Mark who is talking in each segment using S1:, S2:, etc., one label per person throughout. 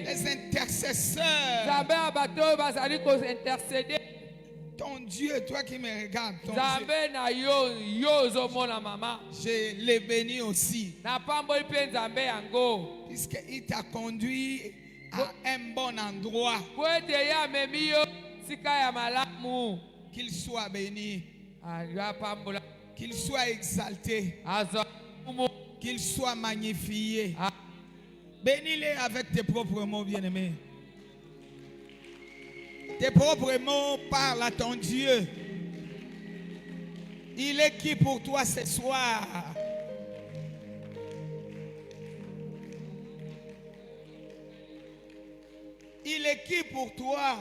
S1: Les intercesseurs. Ton Dieu, toi qui me regardes, ton Dieu, je l'ai béni aussi. Puisqu'il t'a conduit à un bon endroit. Qu'il soit béni. Qu'il soit exalté. Qu'il soit magnifié. Bénis-les avec tes propres mots, bien-aimés. Tes propres mots parlent à ton Dieu. Il est qui pour toi ce soir? Il est qui pour toi?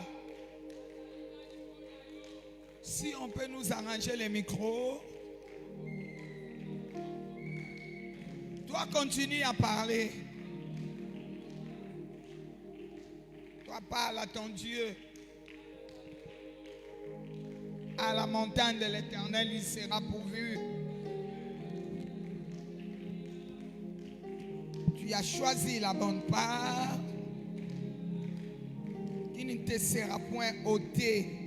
S1: Si on peut nous arranger les micros. Toi, continue à parler. Toi, parle à ton Dieu. À la montagne de l'Éternel, il sera pourvu. Tu as choisi la bonne part. Il ne te sera point ôté.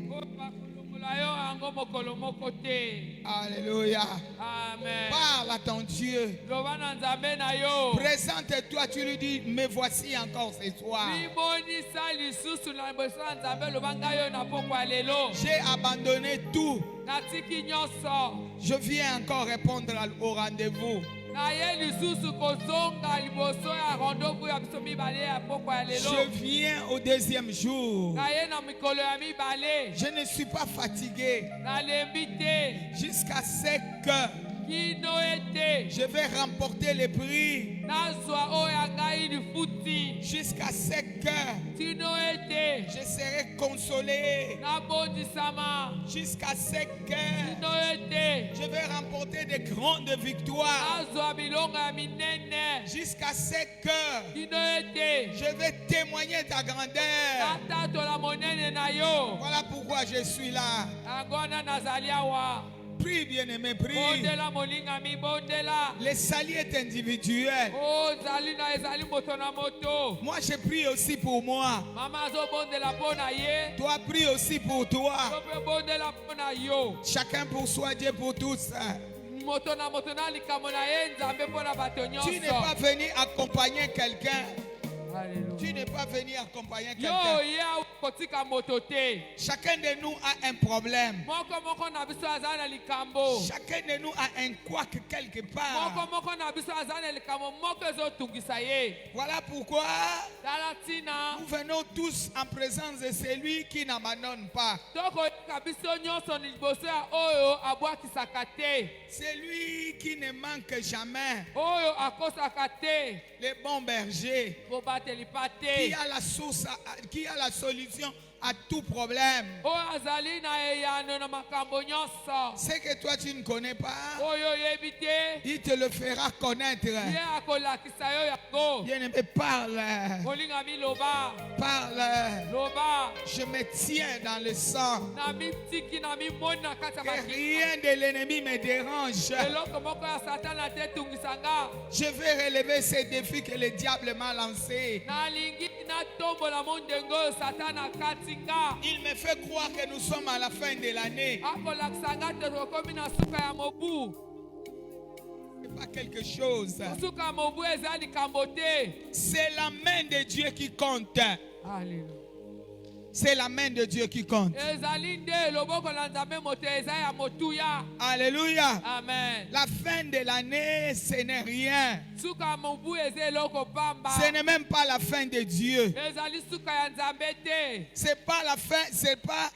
S1: Alléluia.
S2: Amen.
S1: Parle à ton Dieu. Présente-toi, tu lui dis, me voici encore ce soir. J'ai abandonné tout. Je viens encore répondre au rendez-vous. Je viens au deuxième jour. Je ne suis pas fatigué. Jusqu'à ce que je vais remporter les prix. Jusqu'à ce que je serai consolé. Jusqu'à ce que je vais remporter des grandes victoires. Jusqu'à ce que je vais témoigner ta grandeur. Voilà pourquoi je suis là. Prie, bien-aimé, prie. Le salut est individuel. Moi, je prie aussi pour moi. Toi, prie aussi pour toi. Chacun pour soi, Dieu pour tous. Tu n'es pas venu accompagner quelqu'un. Tu n'es pas venu accompagner quelqu'un. Chacun de nous a un problème. Chacun de nous a un couac quelque part. Voilà pourquoi nous venons tous en présence de celui qui n'abandonne pas. Celui qui ne manque jamais. Le bon berger. Qui a la source, qui a la solution à tout problème. Ce que toi tu ne connais pas, il te le fera connaître. Bien-aimé, parle. Parle. Je me tiens dans le sang. Que rien de l'ennemi me dérange. Je vais relever ces défis que le diable m'a lancés. Il me fait croire que nous sommes à la fin de l'année. C'est pas quelque chose. C'est la main de Dieu qui compte.
S2: Alléluia.
S1: C'est la main de Dieu qui compte. Alléluia.
S2: Amen.
S1: La fin de l'année, ce n'est rien. Ce n'est même pas la fin de Dieu. C'est pas la fin, c'est pas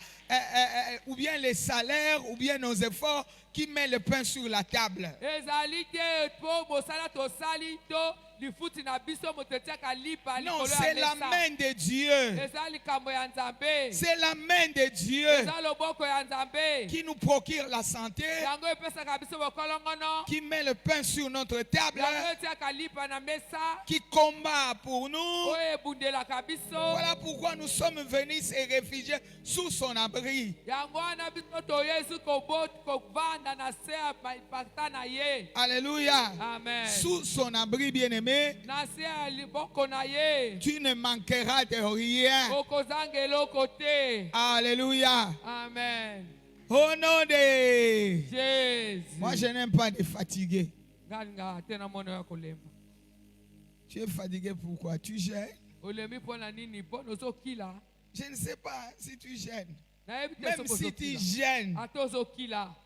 S1: ou bien les salaires ou bien nos efforts qui met le pain sur la table. Non, c'est la main de Dieu. C'est la main de Dieu qui nous procure la santé, qui met le pain sur notre table, qui combat pour nous. Voilà pourquoi nous sommes venus se réfugier sous son abri. Alléluia.
S2: Amen.
S1: Sous son abri, bien-aimé. bien-aimé, tu ne manqueras de rien. Alléluia.
S2: Amen.
S1: Au nom de
S2: Jésus.
S1: Moi, je n'aime pas de fatiguer. Tu es fatigué pourquoi? Tu gênes? Je ne sais pas si tu gênes. Même si tu gênes,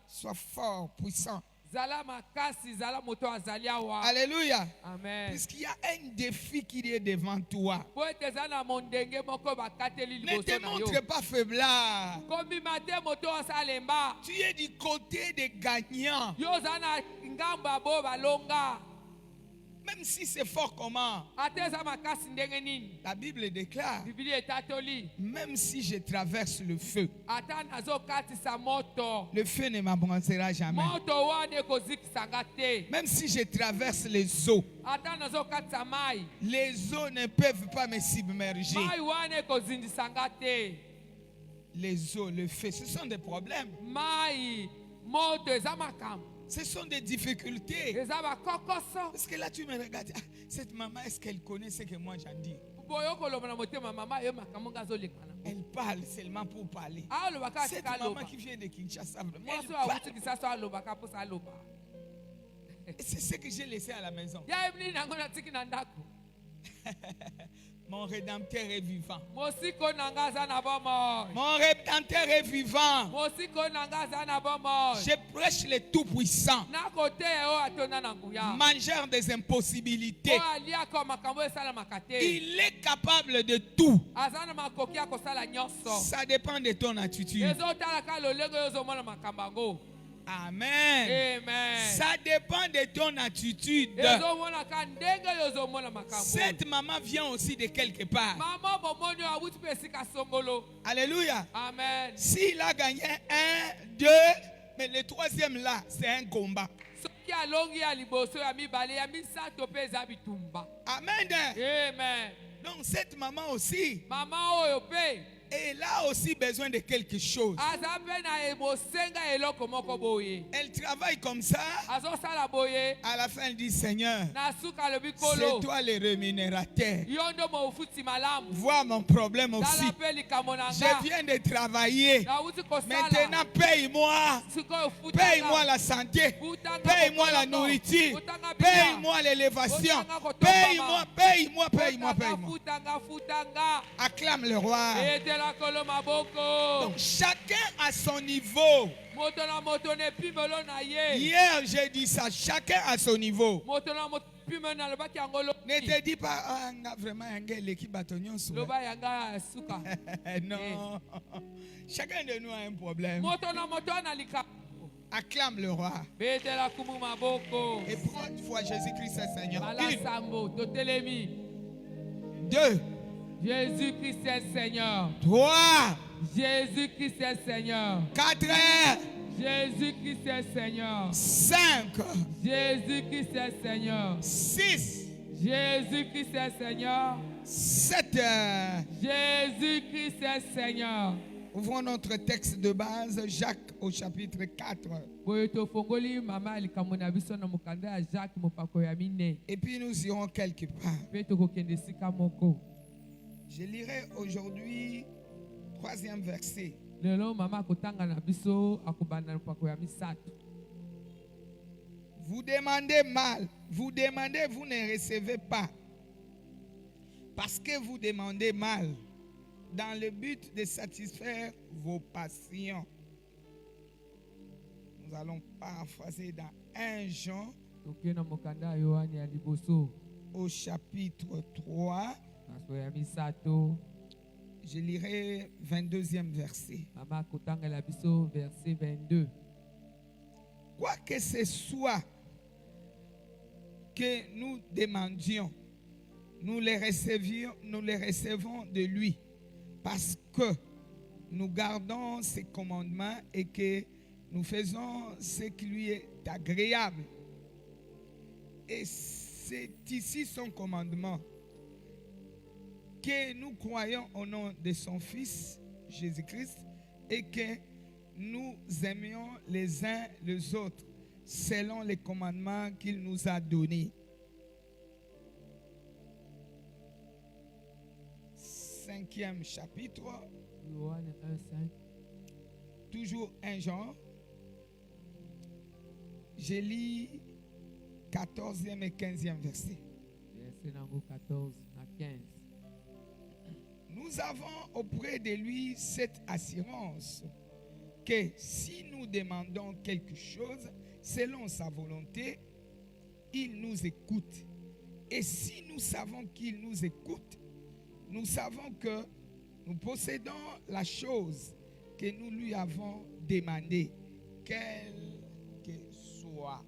S1: sois fort, puissant. Alléluia.
S2: Amen.
S1: Puisqu'il y a un défi qui est devant toi. Ne te montre pas faiblard. Tu es du côté des gagnants. Même si c'est fort comment? La Bible déclare, même si je traverse le feu ne m'abandonnera jamais. Même si je traverse les eaux ne peuvent pas me submerger. Les eaux, le feu, ce sont des problèmes. Ce sont des difficultés. Parce que là, tu me regardes. Ah, cette maman, est-ce qu'elle connaît ce que moi j'en dis? Elle parle seulement pour parler. Cette maman qui vient de Kinshasa, elle parle. C'est ce que j'ai laissé à la maison. Mon Rédempteur est vivant. Mon Rédempteur est vivant. Je prêche le Tout-Puissant, mangeur des impossibilités. Il est capable de tout. Ça dépend de ton attitude. Amen.
S2: Amen.
S1: Ça dépend de ton attitude. Cette maman vient aussi de quelque part. Alléluia.
S2: Amen.
S1: S'il a gagné 1, 2, mais le troisième là, c'est un combat. Amen.
S2: Amen.
S1: Donc cette maman aussi,
S2: Maman,
S1: elle a aussi besoin de quelque chose. Elle travaille comme ça. À la fin, elle dit, Seigneur, c'est toi le rémunérateur. Vois mon problème aussi. Je viens de travailler. Maintenant, paye-moi. Paye-moi la santé. Paye-moi la nourriture. Paye-moi l'élévation. Paye-moi, paye-moi, paye-moi, paye-moi. Acclame le roi. Donc chacun à son niveau. Hier j'ai dit ça, chacun à son niveau. Ne te dis pas, ah, vraiment un gars qui bâtonnion sous. Non. Chacun de nous a un problème. Acclame le roi. Et prends une fois Jésus-Christ est Seigneur. 1, 2.
S2: Jésus-Christ est Seigneur.
S1: 3.
S2: Jésus-Christ est Seigneur.
S1: 4.
S2: Jésus-Christ est Seigneur.
S1: 5.
S2: Jésus-Christ est Seigneur.
S1: 6.
S2: Jésus-Christ est Seigneur.
S1: 7.
S2: Jésus-Christ est Seigneur.
S1: Ouvrons notre texte de base, Jacques au chapitre 4. Et puis nous irons quelque part. Je lirai aujourd'hui 3e verset. Vous demandez mal, vous demandez, vous ne recevez pas. Parce que vous demandez mal, dans le but de satisfaire vos passions. Nous allons paraphraser dans 1 Jean au chapitre 3. Je lirai 22e verset.
S2: Verset 22.
S1: Quoi que ce soit que nous demandions, nous les recevons de lui, parce que nous gardons ses commandements et que nous faisons ce qui lui est agréable. Et c'est ici son commandement, que nous croyons au nom de son Fils, Jésus-Christ, et que nous aimions les uns les autres, selon les commandements qu'il nous a donnés. 5e chapitre.
S2: Yohane 1:5.
S1: Toujours 1 Jean. Je lis 14e et 15e verset.
S2: Verset 14 à 15.
S1: Nous avons auprès de lui cette assurance que si nous demandons quelque chose selon sa volonté, il nous écoute. Et si nous savons qu'il nous écoute, nous savons que nous possédons la chose que nous lui avons demandée, quelle que soit.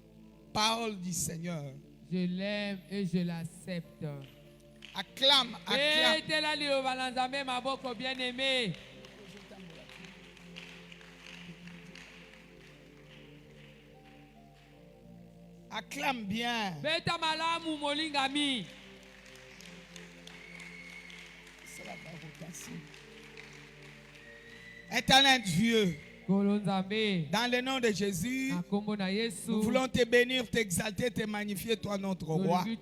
S1: Parole du Seigneur.
S2: Je l'aime et je l'accepte.
S1: Acclame, acclame.
S2: Bien-aimé.
S1: Acclame bien. Éternel Dieu, dans le nom de Jésus, nous voulons te bénir, t'exalter, te magnifier, toi notre roi. Que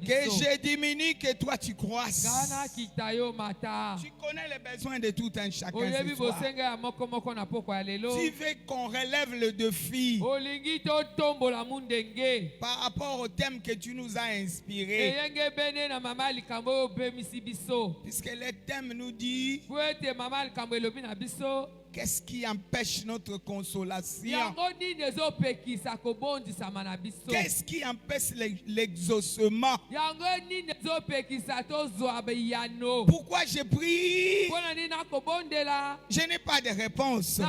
S1: je diminue, que toi tu croisses. Tu connais les besoins de tout un chacun ce soir. Tu veux qu'on relève le défi par rapport au thème que tu nous as inspiré. Puisque le thème nous dit: qu'est-ce qui empêche notre consolation? Qu'est-ce qui empêche l'exaucement? Pourquoi je prie? Je n'ai pas de réponse.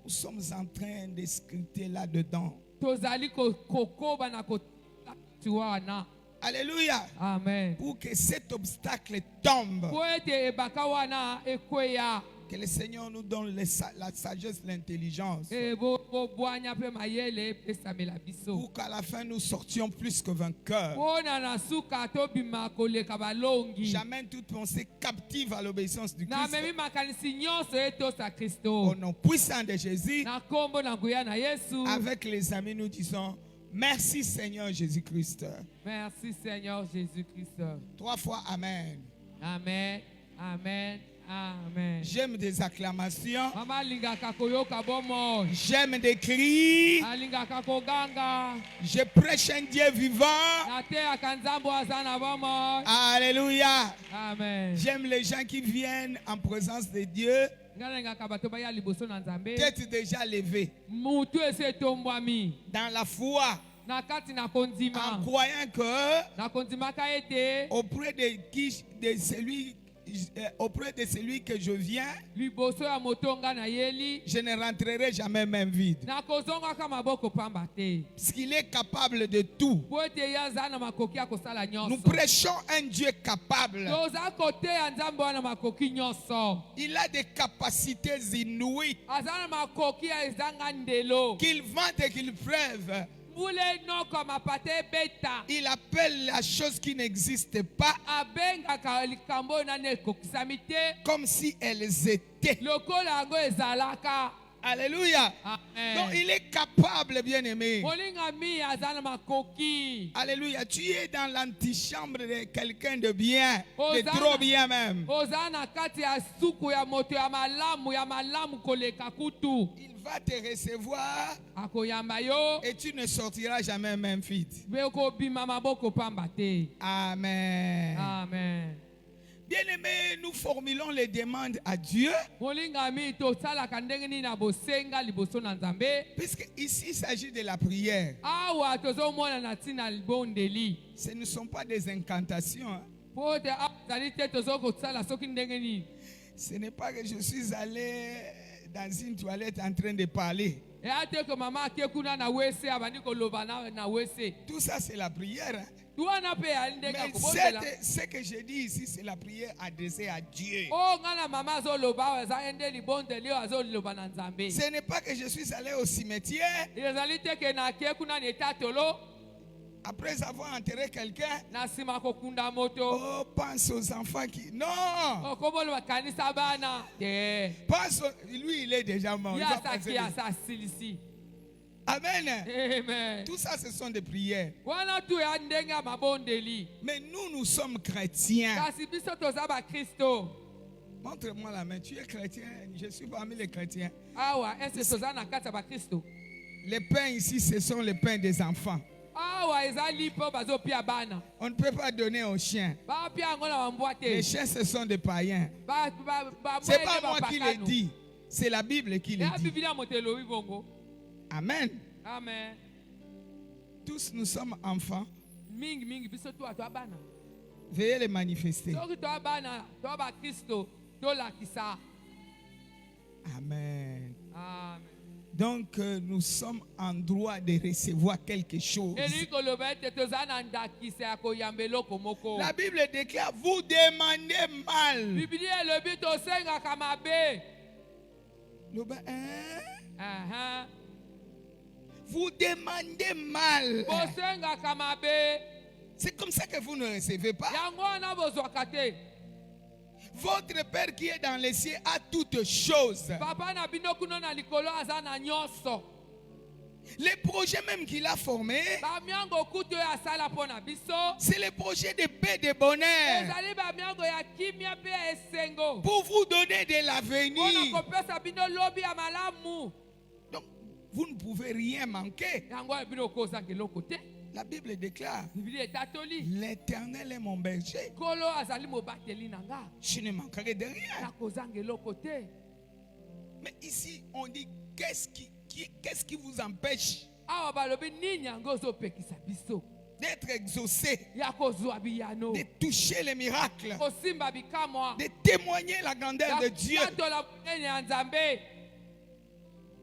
S1: Nous sommes en train de scruter là-dedans. Alléluia.
S2: Amen.
S1: Pour que cet obstacle tombe. Que le Seigneur nous donne la sagesse, l'intelligence. Pour qu'à la fin nous sortions plus que vainqueurs. J'amène toute pensée captive à l'obéissance du Christ. Au nom puissant de Jésus. Avec les amis nous disons: merci Seigneur Jésus-Christ.
S2: Merci Seigneur Jésus-Christ.
S1: 3 fois Amen.
S2: Amen. Amen. Amen.
S1: J'aime des acclamations. J'aime des cris. Je prêche un Dieu vivant. Alléluia.
S2: Amen.
S1: J'aime les gens qui viennent en présence de Dieu, tête déjà levée, dans la foi, en croyant que auprès de celui que je viens, je ne rentrerai jamais même vide. Parce qu'il est capable de tout. Nous prêchons un Dieu capable. Il a des capacités inouïes qu'il vante et qu'il preuve. Il appelle la chose qui n'existe pas comme si elles étaient. Alléluia. Donc il est capable, bien-aimé. Alléluia. Tu es dans l'antichambre de quelqu'un de bien, de trop bien même. Il va te recevoir et tu ne sortiras jamais même vite. Amen.
S2: Amen.
S1: Bien-aimés, nous formulons les demandes à Dieu. Puisque ici il s'agit de la prière. Ce ne sont pas des incantations. Hein. Ce n'est pas que je suis allé dans une toilette en train de parler. Tout ça c'est la prière. Hein. Mais ce que je dis ici, c'est la prière adressée à Dieu. Ce n'est pas que je suis allé au cimetière. Après avoir enterré quelqu'un, oh, pense aux enfants qui... Non! Pense lui, il est déjà mort. Amen.
S2: Amen.
S1: Tout ça, ce sont des prières. Mais nous sommes chrétiens. Montre-moi la main. Tu es chrétien. Je suis parmi les chrétiens. Les pains ici, ce sont les pains des enfants. On ne peut pas donner aux chiens. Les chiens, ce sont des païens. Ce n'est pas moi qui le dis. C'est la Bible qui le dit. Amen.
S2: Amen.
S1: Tous nous sommes enfants. Veuillez les manifester. Amen.
S2: Amen.
S1: Donc nous sommes en droit de recevoir quelque chose. La Bible déclare, vous demandez mal. Vous demandez mal. C'est comme ça que vous ne recevez pas. Votre Père qui est dans les cieux a toutes choses. Les projets même qu'il a formés, c'est les projets de paix, de bonheur, pour vous donner de l'avenir. Donc, vous ne pouvez rien manquer. La Bible déclare, l'Éternel est mon berger. Je ne manquerai de rien. Mais ici, on dit, qu'est-ce qui vous empêche d'être exaucé, de toucher les miracles, de témoigner la grandeur de Dieu?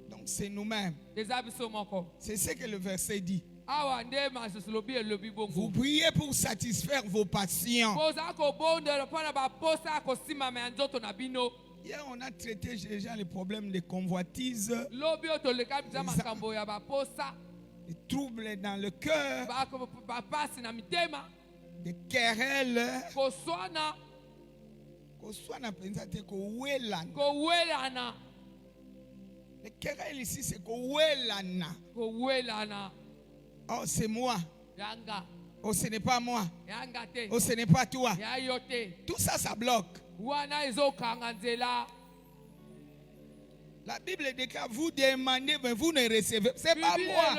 S1: Donc c'est nous-mêmes. C'est ce que le verset dit. Vous priez pour satisfaire vos passions. Hier, on a traité déjà les problèmes de convoitise, les troubles dans le cœur, des querelles. Les querelles ici, c'est Kowelana. Oh, c'est moi. Oh, ce n'est pas moi. Oh, ce n'est pas toi. Tout ça, ça bloque. La Bible déclare, vous demandez, mais vous ne recevez. C'est pas moi.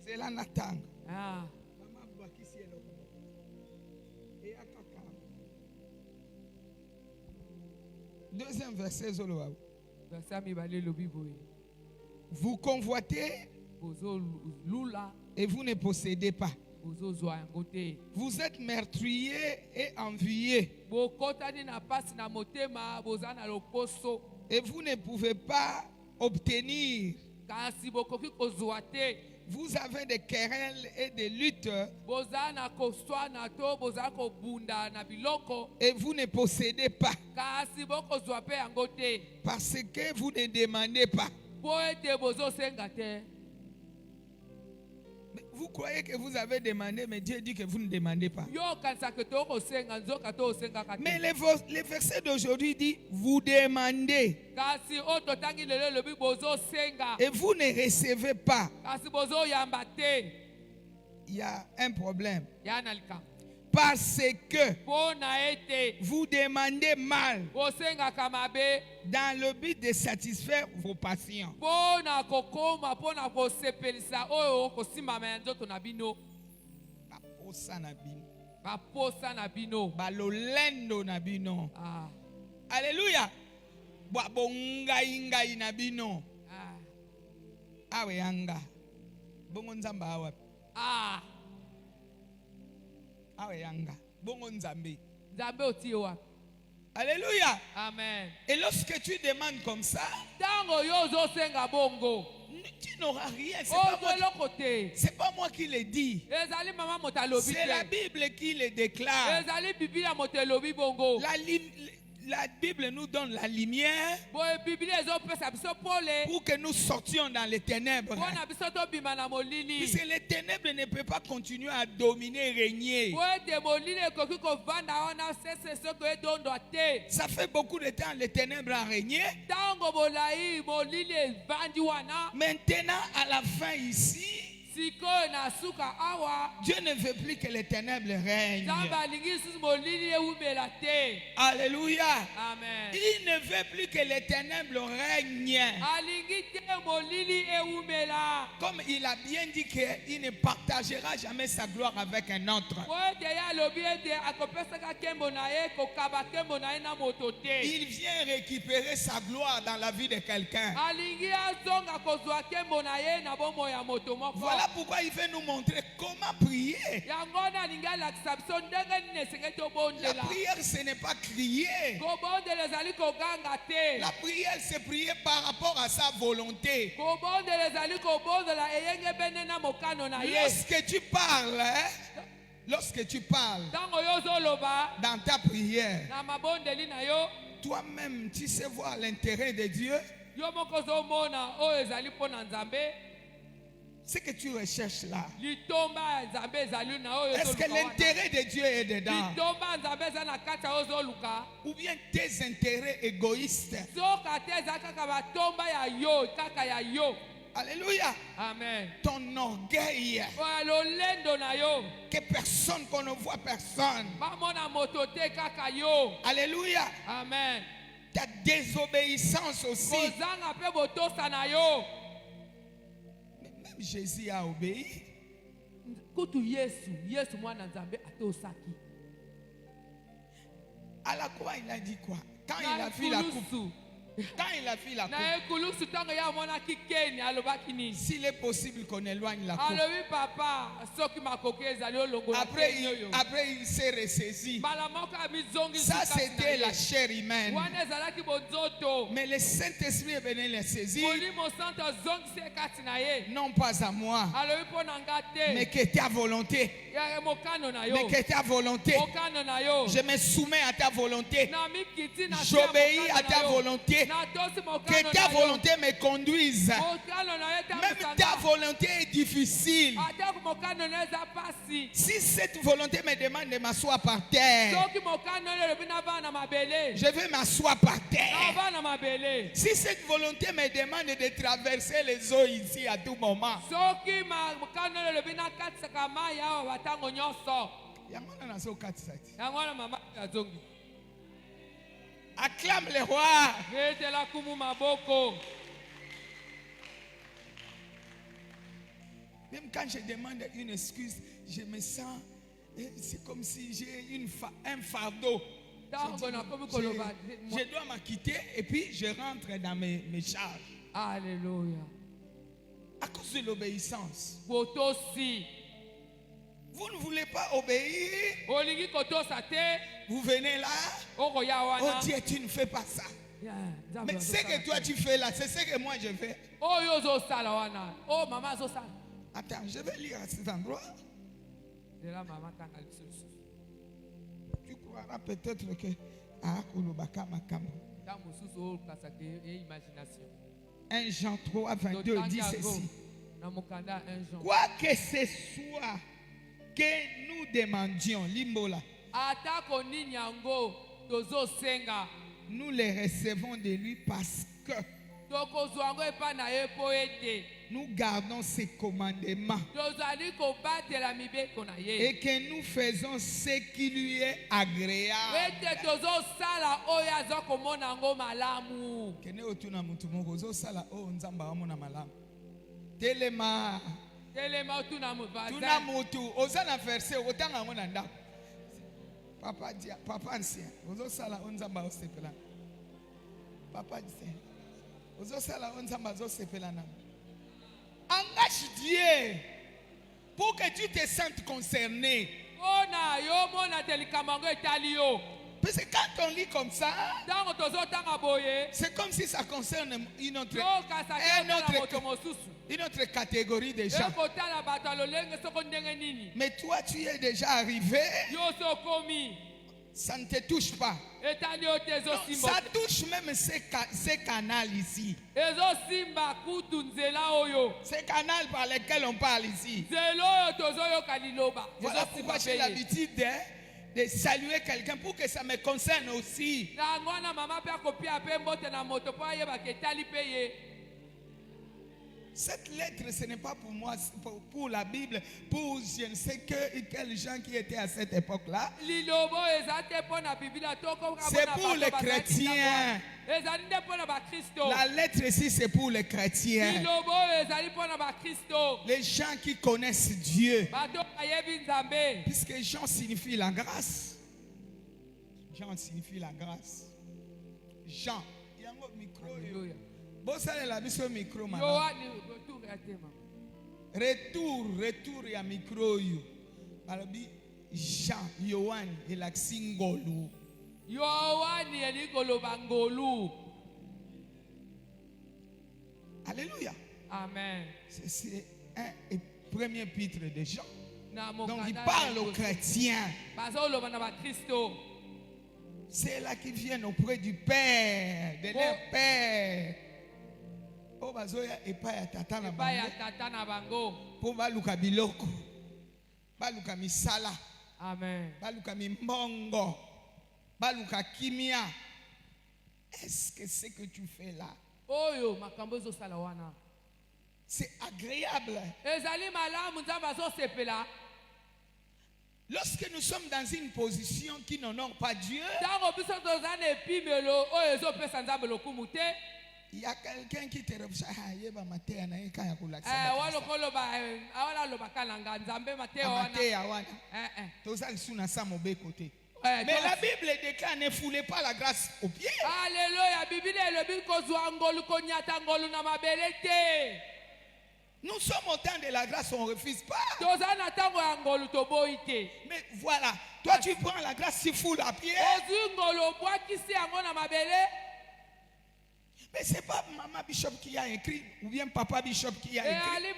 S1: C'est là Nathan. Deuxième verset. Vous convoitez et vous ne possédez pas. Vous êtes meurtrier et envié. Et vous ne pouvez pas obtenir. Vous avez des querelles et des luttes. Et vous ne possédez pas. Parce que vous ne demandez pas. Vous croyez que vous avez demandé, mais Dieu dit que vous ne demandez pas. Mais le verset d'aujourd'hui dit, vous demandez. Et vous ne recevez pas. Il y a un problème. Parce que vous demandez mal dans le but de satisfaire vos passions. Alléluia. Alléluia.
S2: Amen.
S1: Et lorsque tu demandes comme ça, tu n'auras rien. C'est pas moi qui le dis. C'est la Bible qui le déclare. la Bible nous donne la lumière pour que nous sortions dans les ténèbres. Puisque les ténèbres ne peuvent pas continuer à dominer et régner. Ça fait beaucoup de temps les ténèbres ont régné. Maintenant, à la fin ici, Dieu ne veut plus que les ténèbres règnent. Alléluia.
S2: Amen.
S1: Il ne veut plus que les ténèbres règnent. Comme il a bien dit qu'il ne partagera jamais sa gloire avec un autre. Il vient récupérer sa gloire dans la vie de quelqu'un. Voilà pourquoi il veut nous montrer comment prier. La prière, ce n'est pas crier. La prière, c'est prier par rapport à sa volonté. Lorsque tu parles dans ta prière, toi-même, tu sais voir l'intérêt de Dieu. Ce que tu recherches là, est-ce que l'intérêt de Dieu est dedans? Ou bien tes intérêts égoïstes? Alléluia.
S2: Amen.
S1: Ton orgueil. Que personne, qu'on ne voit personne. Alléluia.
S2: Amen.
S1: Ta désobéissance aussi. Même Jésus a obéi. À la croix, il a dit quoi? Quand il a vu la coupe. Quand il a vu la coupe, s'il est possible qu'on éloigne la coupe. Après il s'est ressaisi. Ça c'était la chair humaine. Mais le Saint-Esprit est venu les saisir. Non pas à moi, mais que ta volonté. Mais que ta volonté. Je me soumets à ta volonté. J'obéis à ta volonté. Que ta volonté me conduise. Même ta volonté est difficile. Si cette volonté me demande de m'asseoir par terre, je vais m'asseoir par terre. Si cette volonté me demande de traverser les eaux ici à tout moment, acclame le roi. Même quand je demande une excuse, je me sens, c'est comme si j'ai un fardeau. Je dois m'acquitter et puis je rentre dans mes charges.
S2: Alléluia.
S1: À cause de l'obéissance. Vous ne voulez pas obéir. Vous venez là. Oh Dieu, tu ne fais pas ça. Mais ce que toi tu fais là, c'est ce que moi je fais. Attends, je vais lire à cet endroit. Tu croiras peut-être que 1 Jean 3, 22 dit ceci. Quoi que ce soit que nous demandions, Limbola, nous les recevons de lui parce que nous gardons ses commandements et que nous faisons ce qui lui est agréable. Telema tuna mutu osana verset otanga mona ndako. Papa dia, papa ancien, ozo sala onzamba osepela. Papa dit, ozo sala onzamba osepela na. Engage Dieu pour que tu te sentes concerné. Parce que quand on lit comme ça, c'est comme si ça concerne une autre catégorie de gens. Mais toi, tu es déjà arrivé. Ça ne te touche pas. Non, ça touche même ces canaux ici. Ces canaux par lesquels on parle ici. Voilà pourquoi j'ai l'habitude de saluer quelqu'un pour que ça me concerne aussi. Cette lettre, ce n'est pas pour moi, c'est pour la Bible, pour je ne sais quels gens qui étaient à cette époque-là. C'est pour les chrétiens. La lettre ici, c'est pour les chrétiens. Les gens qui connaissent Dieu. Puisque Jean signifie la grâce. Jean signifie la grâce. Jean. Il y a un micro. Bon, ça est là, le micro, maman. Retour, il y a un micro. Alors, Jean, Yohan, il a singolu. Alléluia.
S2: Amen.
S1: C'est un premier épître de Jean. Donc, il parle aux chrétiens. C'est là qu'ils viennent auprès du Père, de leur Père. Oh, bazoya epaya tata na bango. Po baluka biloko. Baluka misala.
S2: Amen.
S1: Baluka mimbongo. Baluka kimia. Est-ce que ce que tu fais là?
S2: Oyo makambozo salawana.
S1: C'est agréable.
S2: Ezali malamu nzamba zo sepela.
S1: Lorsque nous sommes dans une position qui n'honore pas Dieu, il y a quelqu'un qui te reproche. Mais la Bible déclare: ne foulez pas la grâce aux pieds.
S2: Alléluia.
S1: Nous sommes au temps de la grâce, on ne refuse pas. Mais voilà, toi tu prends la grâce, tu fous la pied. Mais ce n'est pas Maman Bishop qui a écrit, ou bien Papa Bishop qui a écrit.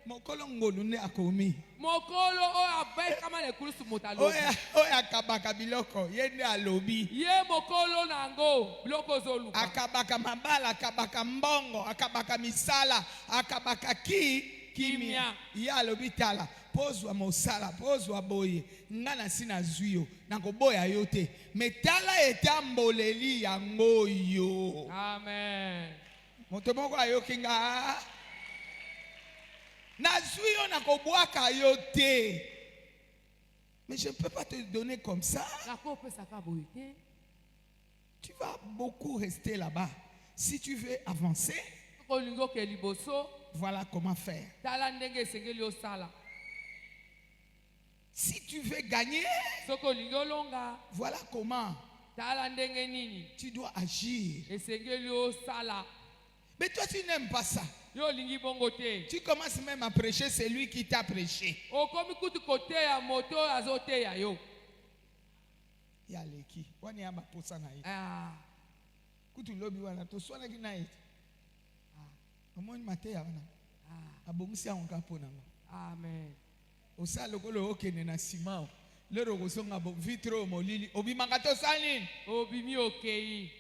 S1: Mokolo ngolu ne akomi. Oya kabaka biloko, yende alobi. Akabaka mabala, akabaka mbongo, akabaka misala, akabaka kimia. Ya alobi tala. Pozwa mosala, pozwa boye. Ngana sina zuyo, nako boya yote. Metala etamboleli yango yo.
S2: Amen.
S1: Motomoko ayokinga. Na zuyo nako boaka yote. Mais je ne peux pas te donner comme ça. Tu vas beaucoup rester là-bas. Si tu veux avancer, voilà comment faire. Si tu veux gagner, voilà comment tu dois agir. Mais toi, tu n'aimes pas ça. Tu commences même à prêcher celui qui t'a prêché. Yaleki. Wani amba posa na ite. Kutu lobi wana to swana ki na ite. Omoni mate ya wana. Abongisi anka pona.
S2: Amen.
S1: Osa lokolo okene na sima. Lero kosonga bo vitro molili. Obi mangato sani.
S2: Obi mi okei.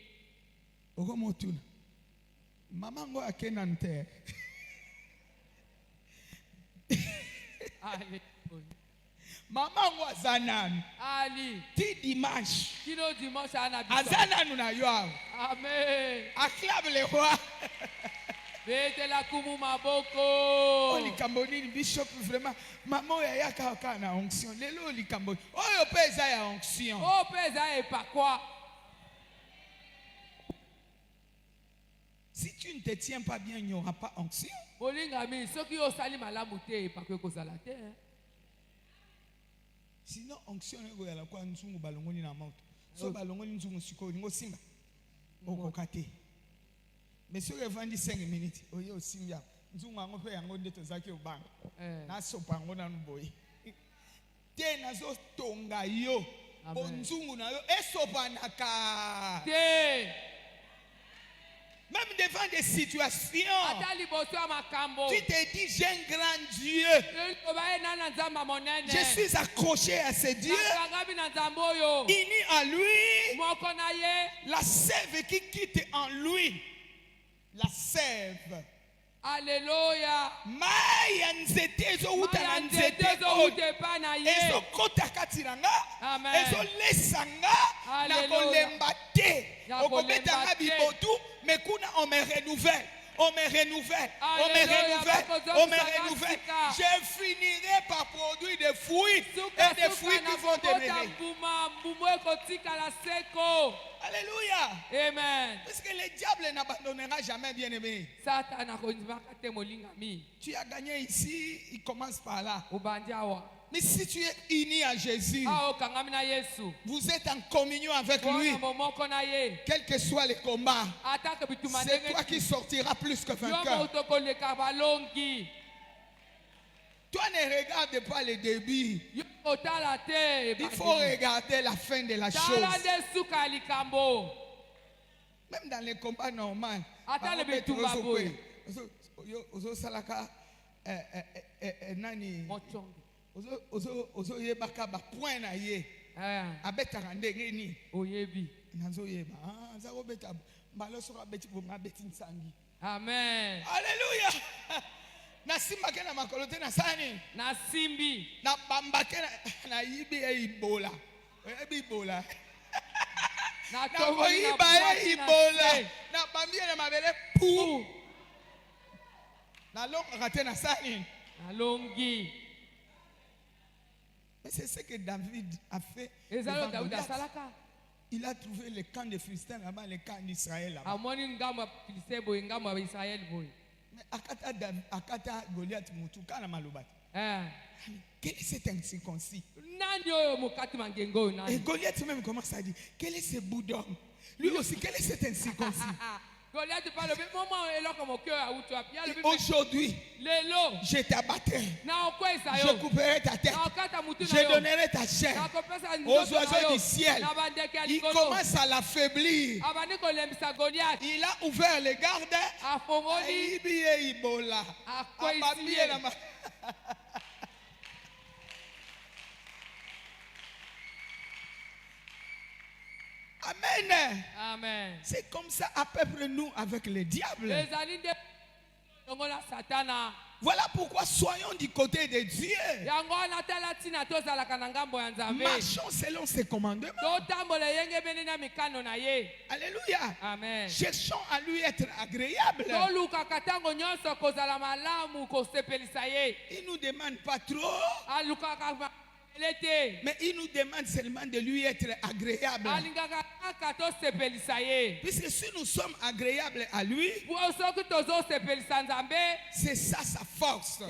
S1: Oko motuna. Mama ngo akena nte.
S2: Allez.
S1: Mama ngo azanan.
S2: Ali.
S1: Ti dimanche.
S2: Kino dimanche anabi.
S1: Azanan na yo.
S2: Amen.
S1: Acclame le roi.
S2: Bete la kumu maboko.
S1: Oli kamboni bishop vraiment. Maman ya kaka na onction. Lelo oli kamboni. Oyo pesa ya onction.
S2: Oh pesa e pa quoi?
S1: Si tu ne te tiens pas bien, il n'y aura pas onction. Sinon, onction est la quoi nous sommes balongoni na mouth. So balongoni nous sommes siko ngo simba. Okokate. Mais si on vend 5 minutes, oyo simba. Nous sommes ngo pe yango ndeto zaki obanga. Na sopa ngo na nuboyi. Te nazo tonga yo. Bonzungu na yo esopa naka.
S2: Te.
S1: Même devant des situations, tu te dis, j'ai un grand Dieu. Je suis accroché à ce Dieu. Uni à lui. La sève qui quitte en lui. La sève.
S2: Alléluia.
S1: Maya nzete ezouta na nzete ezokota kati na nga ezolesa nga na kolemba te okobetanga bibotu mais kuna on me renouvelle. On me renouvelle, on me renouvelle, on me renouvelle. Je finirai par produire des fruits et des fruits qui vont demeurer. Alléluia.
S2: Amen.
S1: Parce que le diable n'abandonnera jamais, bien aimé. Tu as gagné ici, il commence par là. Mais si tu es uni à Jésus, vous êtes en communion avec lui, quel que soit le combat, c'est toi qui sortiras plus que vainqueur. Toi ne regarde pas le début. Il faut regarder la fin de la chose. Même dans les combats normaux. Ozo yebaka ba point na ye abetaka ndenge ni
S2: oyebi
S1: nazo yeba nzako beta mbalo soka beti bonga beti nsangi.
S2: Amen.
S1: Alléluia. Na simba ke na makolo te na sani
S2: na simbi
S1: na bamba ke na yibi ibola ibola
S2: na
S1: to yiba ibola na bambi na mabele pou na longa te na sani
S2: na longi.
S1: C'est ce que David a fait. Il a trouvé le camp des Philistins là-bas, le camp d'Israël là-bas. Mais Akata Goliath Mutuka na Malobat. Quel est cet incirconcis? Et Goliath même commence à dire, quel est ce bout d'homme? Lui aussi, quel est cet incirconcis? Aujourd'hui, je t'abattrai, je couperai ta tête, je donnerai ta chair aux oiseaux du ciel. Il commence à l'affaiblir. Il a ouvert les gardes. Amen.
S2: Amen.
S1: C'est comme ça à peu près nous avec le diable. Voilà pourquoi soyons du côté de Dieu. Marchons selon ses commandements. Alléluia.
S2: Amen.
S1: Cherchons à lui être agréable. Il ne nous demande pas trop. Mais il nous demande seulement de lui être agréable. Puisque si nous sommes agréables à lui, c'est ça sa force.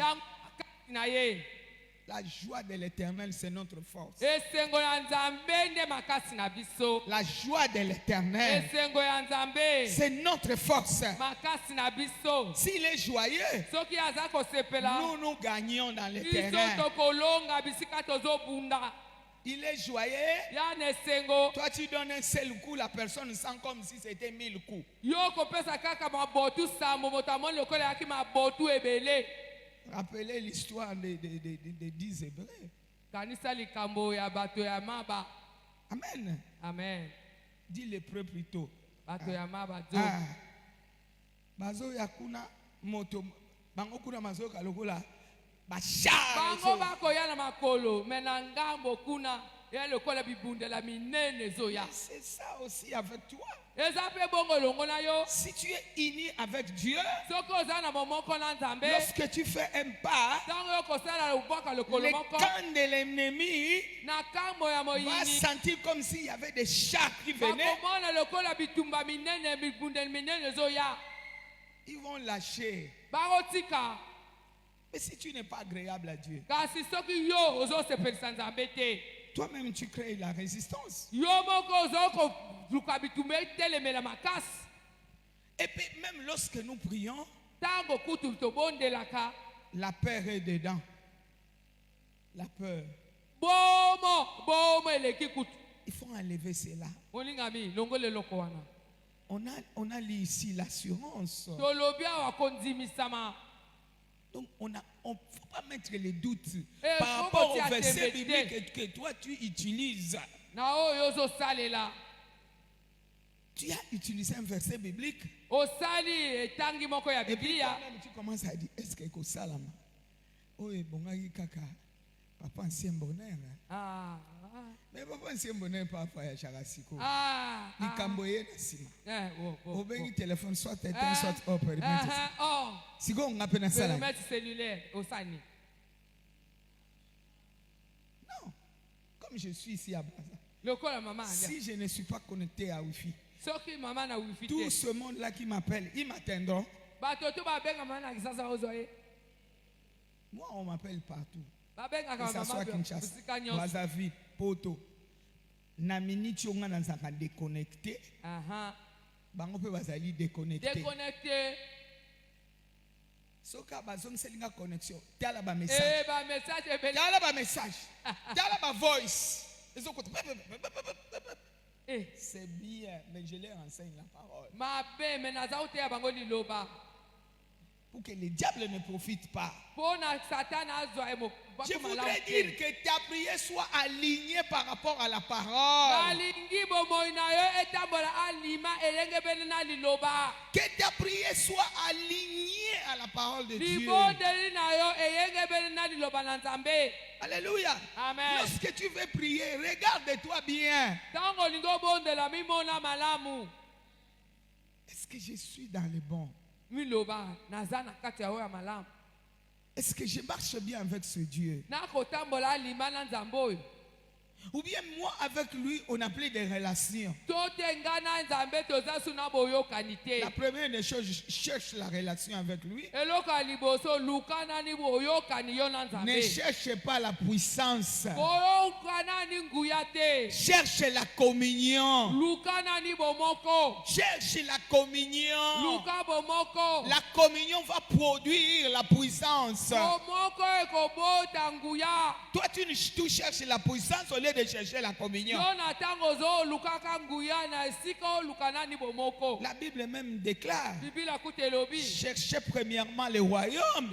S1: La joie de l'Éternel, c'est notre force. La joie de l'Éternel, c'est notre force. S'il est joyeux, nous nous gagnons dans le terrain. Il est joyeux. Toi, tu donnes un seul coup, la personne sent comme si c'était 1000 coups. Rappelez l'histoire des 10 Hébreux. Amen.
S2: Amen.
S1: Dis les preux plutôt. Bazo yakuna moto bango kuna mazo kalokola basha.
S2: Bango bako yana makolo menangambo kuna yale kola bibundela minene zoya.
S1: C'est ça aussi avec toi. Si tu es uni avec Dieu, lorsque tu fais un pas, le camp de l'ennemi va sentir comme s'il y avait des chats qui venaient. Ils vont lâcher. Mais si tu n'es pas agréable à Dieu, toi-même tu crées la résistance. Et puis même lorsque nous prions, la peur est dedans. La peur. Il faut enlever cela. on a lu ici l'assurance. Donc, on ne faut pas mettre les doutes par rapport au verset biblique que toi tu utilises. Tu as utilisé un verset biblique. Et puis, tu commences à dire, est-ce que c'est ça? Oui, bon, kaka. Papa ancien bonheur. Mais papa ancien bonheur parfois il y a charasiko. Il camboye na sima. Au bengi téléphone soit éteint soit up. Si on appelle na sala.
S2: Mettre cellulaire au sani.
S1: Non. Comme je suis ici à Brazza. Si je ne suis pas connecté à Wi-Fi. Tout ce monde là qui m'appelle, ils m'atteindront. Moi on m'appelle partout. Que ça soit Kinshasa, Brazzaville, Poto. Na minute on a déconnecté. Bango peut bazali déconnecté.
S2: Déconnecté.
S1: Soka bazong selinga connexion. Tala ba message. Tala ba message. Tala ba voice. C'est bien, mais je leur enseigne la parole. Pour que le diable ne profite pas. Je voudrais dire que ta prière soit alignée par rapport à la parole. Que ta prière soit alignée à la parole de Dieu. Alléluia.
S2: Amen.
S1: Lorsque tu veux prier, regarde-toi bien. Est-ce que je suis dans le bon? Est-ce que je marche bien avec ce Dieu? Ou bien moi avec lui on a plus de relations. La première des choses, je cherche la relation avec lui. Ne cherche pas la puissance. Cherche la communion. Cherche la communion. La communion va produire la puissance. Toi tu cherches la puissance au lieu de chercher la communion. La Bible même déclare: cherchez premièrement le royaume.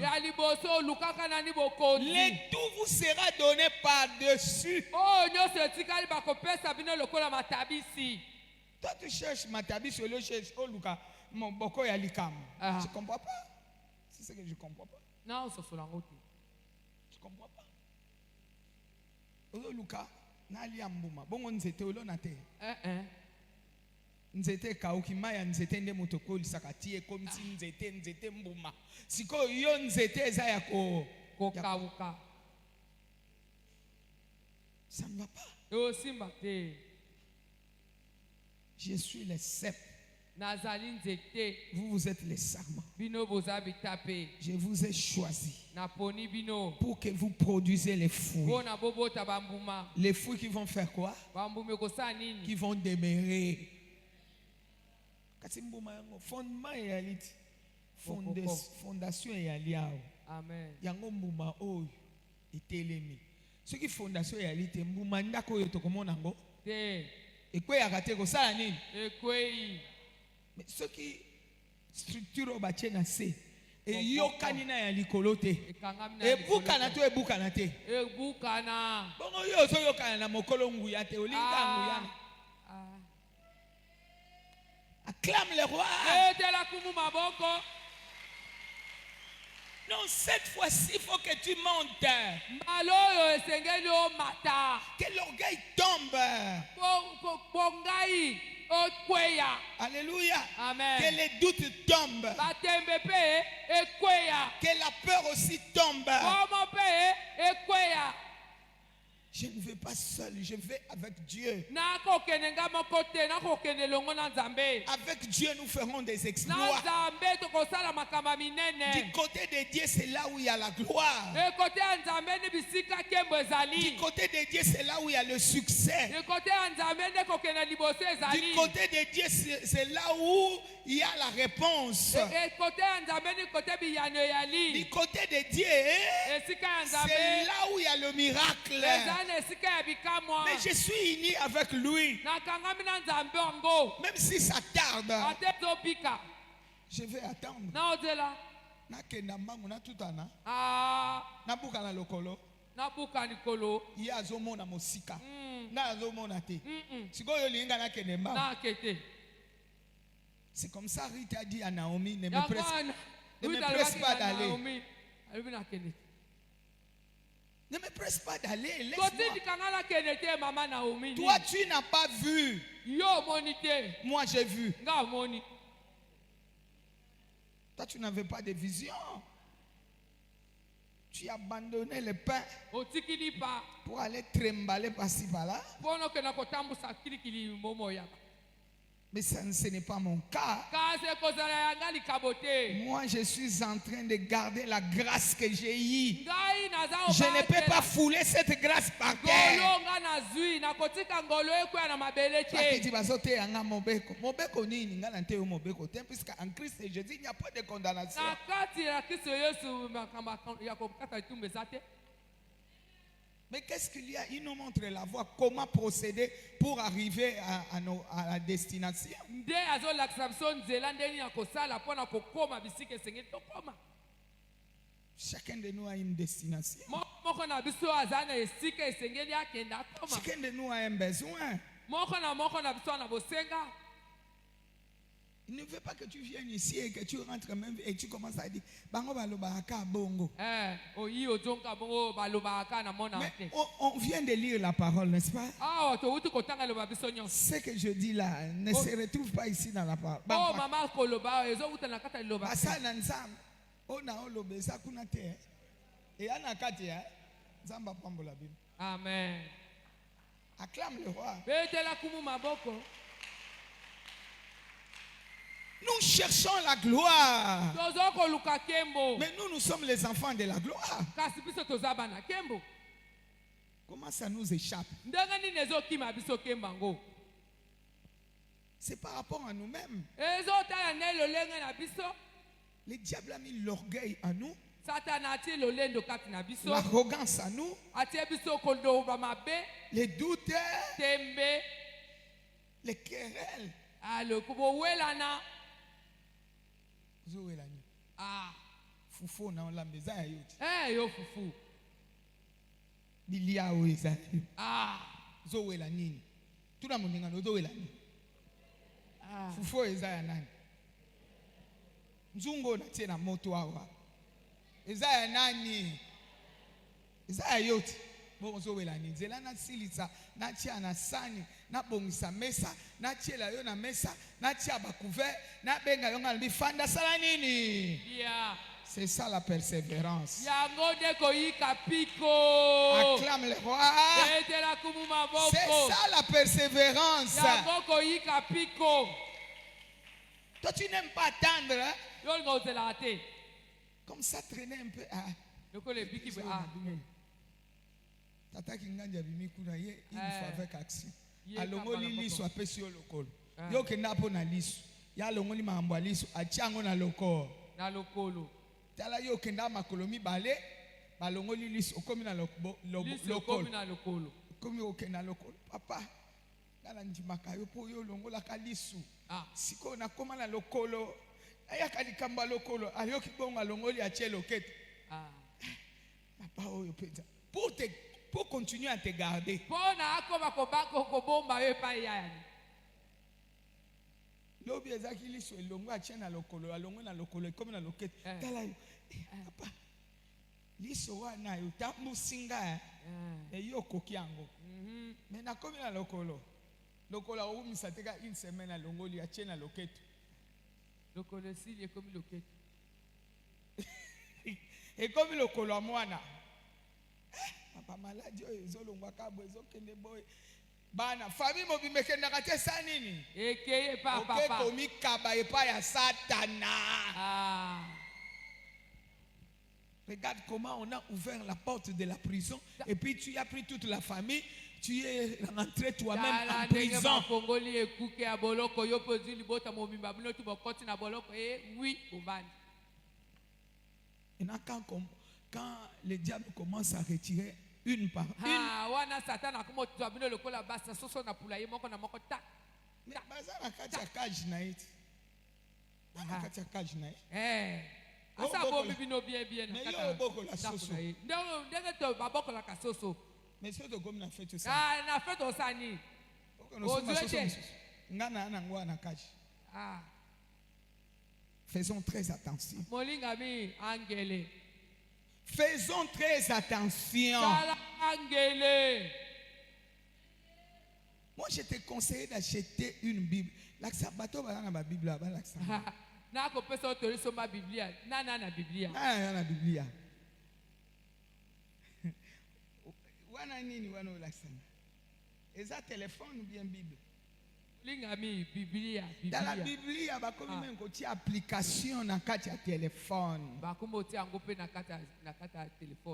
S1: Le tout vous sera donné par-dessus. Toi tu cherches Matabis au lieu de chercher Luka. Mon boko ya likam. Je comprends pas. C'est ce que je comprends pas.
S2: Non,
S1: je comprends pas. Luka. Nali ambuma bongo nzete olona te nzete kauki maya nzete nde motokoli sakati comme si nzete mbuma siko yo nzete eza ya ko
S2: kauka.
S1: Ça ne va pas. Je suis le cep. Vous êtes les sarments. Je vous ai choisi pour que vous produisez les fruits. Les fruits qui vont faire quoi? Qui vont demeurer. Fondement et fondation et aliao.
S2: Amen.
S1: Yango mbuma oyo etelemi. Ce qui fondation et alite mbuma ndako yo tokomona ngo. Ekwe yakate ko sala nini? Mais ce qui structure au bâtiment na se et yokani na ya likolo te e bukana to e bukana te
S2: e bukana
S1: bongo yo so yokana na mokolo nguya te olinga nguya. Acclame le roi. Non, cette fois-ci, il faut que tu montes. Que l'orgueil tombe. Alléluia.
S2: Amen.
S1: Que les doutes tombent. Que la peur aussi tombe. Je ne vais pas seul, je vais avec Dieu. Avec Dieu, nous ferons des exploits. Du côté de Dieu, c'est là où il y a la gloire. Du côté de Dieu, c'est là où il y a le succès. Du côté de Dieu, c'est là où il y a la réponse. Du côté de Dieu, c'est là où il y a le miracle. Mais je suis uni avec lui. Même si ça tarde, je vais attendre. C'est comme ça Rita a dit à Naomi, ne me presse pas d'aller. Ne me presse pas d'aller, laisse-moi. Toi, tu n'as pas vu. Moi, j'ai vu. Toi, tu n'avais pas de vision. Tu as abandonné le pain pour aller trimballer par-ci par-là. Mais ça, ce n'est pas mon cas. Moi, je suis en train de garder la grâce que j'ai eue. Je ne peux pas fouler cette grâce par terre. Puisque en Christ Jésus, il n'y a pas de condamnation. Mais qu'est-ce qu'il y a? Il nous montre la voie, comment procéder pour arriver à la destination. Chacun de nous a une destination. Chacun de nous a un besoin. Il ne veut pas que tu viennes ici et que tu rentres même et tu commences à dire Bango balobaka bongo. Mais on vient de lire la parole, n'est-ce pas? Ce que je dis là ne se retrouve pas ici dans la parole.
S2: Amen.
S1: Acclame le roi. Nous cherchons la gloire. Mais nous sommes les enfants de la gloire. Comment ça nous échappe? C'est par rapport à nous-mêmes. Le diable a mis l'orgueil à nous, l'arrogance à nous, les doutes, les querelles. Fufu na olambeza yote.
S2: Yo fufu.
S1: Bilia oeza. Zowela nini? Tuna muninga no zowela nini? Fufu eza ya nani? Nzungo na tena moto awa. Eza ya nani? Eza ya yote. Bon zowela nini? Zela na silisa na chia na sani. Na bongisa mesa, na tiela yo na mesa, na tia ba couvert, na benga yo ngalbi fanda sala nini? C'est ça la persévérance. Acclame le roi. C'est ça la persévérance. Toi tu n'aimes pas attendre, hein? Comme ça traîner un peu. Tata Kinganja bimikuna ye il faut avec action. Alongoli liso apesi yo lokolo. Yo kenda po na liso. Ya alongoli mambo liso achango na lokolo. Tala yo kenda makolo mibale balongoli liso okomi na lokolo. Komi okenda lokolo. Papa ngana ndimaka yo po yo longola ka liso. Siko na koma na lokolo. Aya kalikamba lokolo ayo kibonga longoli ache loketo. Papa oyo peza. Pour continuer à te garder. Lobi ezaki liso elongo atie na lokolo alongo na lokolo comme na loketo. Tala yo. Papa. Liso wana yo tambusinga yo koki yango. Mais na komi na lokolo. Lokolo oumisa teka une semaine alongo li atie na loketo.
S2: Lokolo si est comme loketo.
S1: Et comme lokolo mwana. Papa maladi oyo ezolongwa kabo ezokende boy bana famille mobimekenda kate sa nini
S2: ekeye papa
S1: komi kaba epa ya satana. Regarde comment on a ouvert la porte de la prison et puis tu as pris toute la famille, tu es rentré toi-même en prison. Et quand le diable commence à retirer Une par une. Mais baza na kati ya cage na iti. Na kati ya cage na iti.
S2: Asa bo bibino bien bien
S1: na kati. Mais yo boko la soso.
S2: Ndenge to baboko la kasoso.
S1: Mais so to comme na fête ça.
S2: Na fête osani.
S1: Ngana na ngwa na cage. Faisons très attention.
S2: Molingami angele.
S1: Faisons très attention. Moi, je te conseille d'acheter une Bible. L'Aksabato va dans la Bible là-bas.
S2: Na ko pesa to liso ma Biblia. Na Biblia.
S1: Na Biblia. Wana nini wana ulaksana? Eza téléphone ou bien Bible?
S2: Lingami Biblia.
S1: Dans la Biblia, il y a une application dans le téléphone.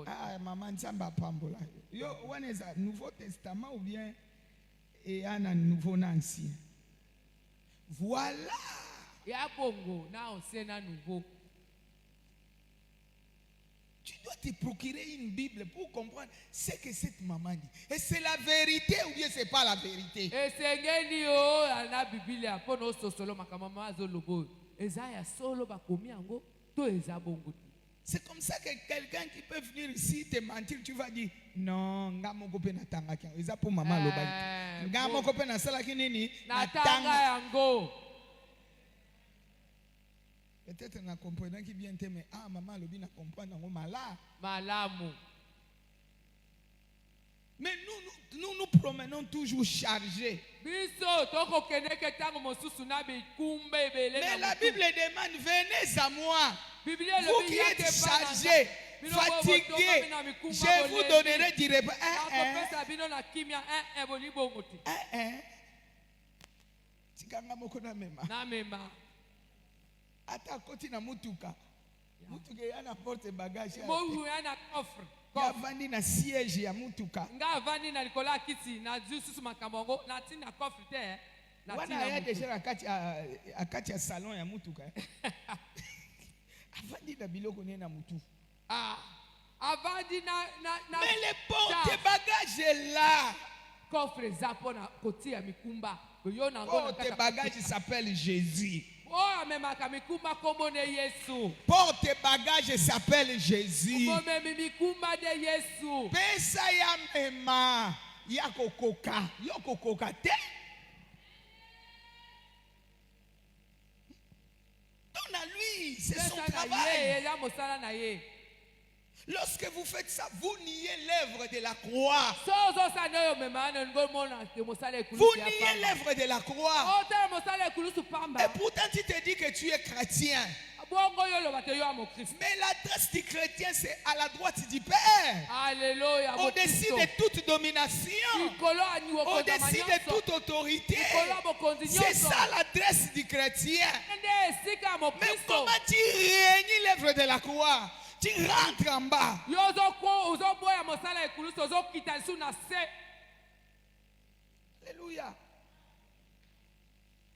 S1: Ah, maman, ça va pas me yo, on est à Nouveau Testament ou bien et un Nouveau Ancien. Voilà.
S2: Il y a bongo, na ancien nouveau.
S1: Tu dois te procurer une Bible pour comprendre ce que cette maman dit. Et c'est la vérité ou bien c'est pas la vérité?
S2: Et c'est ngeni o na Biblia pour nos solo makamama zolobo. Ezaya solo bakomi ango to ezabongo.
S1: C'est comme ça que quelqu'un qui peut venir ici te mentir, tu vas dire non, ngamo kope na tanga ki. Eza pour maman lobali. Ngamo kope na sala ki nini?
S2: Na tanga yango.
S1: Peut-être na comprenant qui bien mais maman lobi na comprendre ngo
S2: malamu.
S1: Mais nous promenons toujours chargés. Mais la Bible demande venez à moi. Vous qui êtes chargés, fatigués, je vous donnerai du repas. Tikanga moko na mema. Ata koti na mutuka. Mutuka yana porte bagage.
S2: Mungu yana coffre.
S1: Ya vandi na siège ya mutuka.
S2: Nga vandi na likola kiti na jususu makambo na tina coffre te.
S1: Wana ya deja akati ya salon ya mutuka. Avandi na biloko ne na mutu.
S2: Avandi na
S1: mais le porte bagage est là.
S2: Coffre zapo na koti ya mikumba.
S1: Porte bagage s'appelle Jésus.
S2: Porte
S1: bagage s'appelle Jésus. Pesa ya mema ya kokoka, yo kokoka te. Donne à lui, c'est son travail. Lorsque vous faites ça, vous niez l'œuvre de la croix. Vous niez l'œuvre de la croix. Et pourtant tu te dis que tu es chrétien. Mais l'adresse du chrétien, c'est à la droite du Père.
S2: Alléluia.
S1: Au-dessus de toute domination. Au-dessus de toute autorité. C'est ça l'adresse du chrétien. Mais comment tu régnes l'œuvre de la croix? Tu rentres en bas. Alléluia.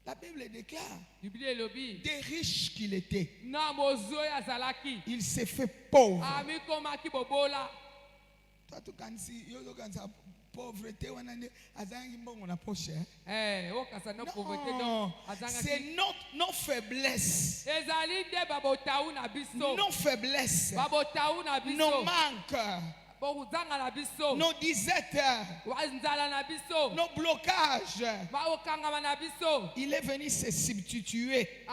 S1: La Bible déclare des riches qu'il était. Il s'est fait pauvre. Toi, tu as pauvreté, non, c'est nos faiblesses, nos faiblesses, nos manques, nos disettes, nos blocages. Il est venu se substituer.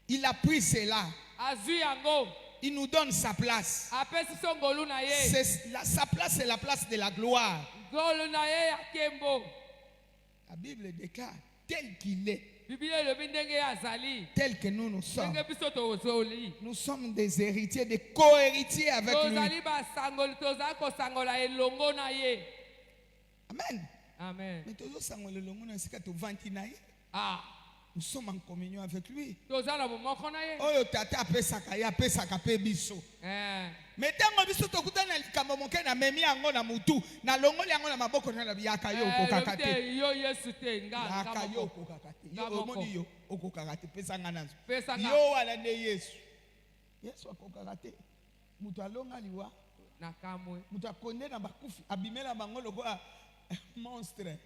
S1: Il a pris cela. Il nous donne sa place. Sa place, c'est la place de la gloire. La Bible déclare tel qu'il est, tel que nous sommes. Nous sommes des héritiers, des co-héritiers avec lui. Amen.
S2: Amen.
S1: Nous sommes en communion avec lui. Mais tant biso tokuta na likambo moke na memi yango na mutu na longoli yango na maboko na yaka yo kokakate
S2: yo Yesu te
S1: nga yo kokakate yo omoni yo okokakate pesa nga nazo yo wala ne Yesu akokakate mutu alonga liwa na kamwe mutu akonde na bakufi abimela bango lokola monstre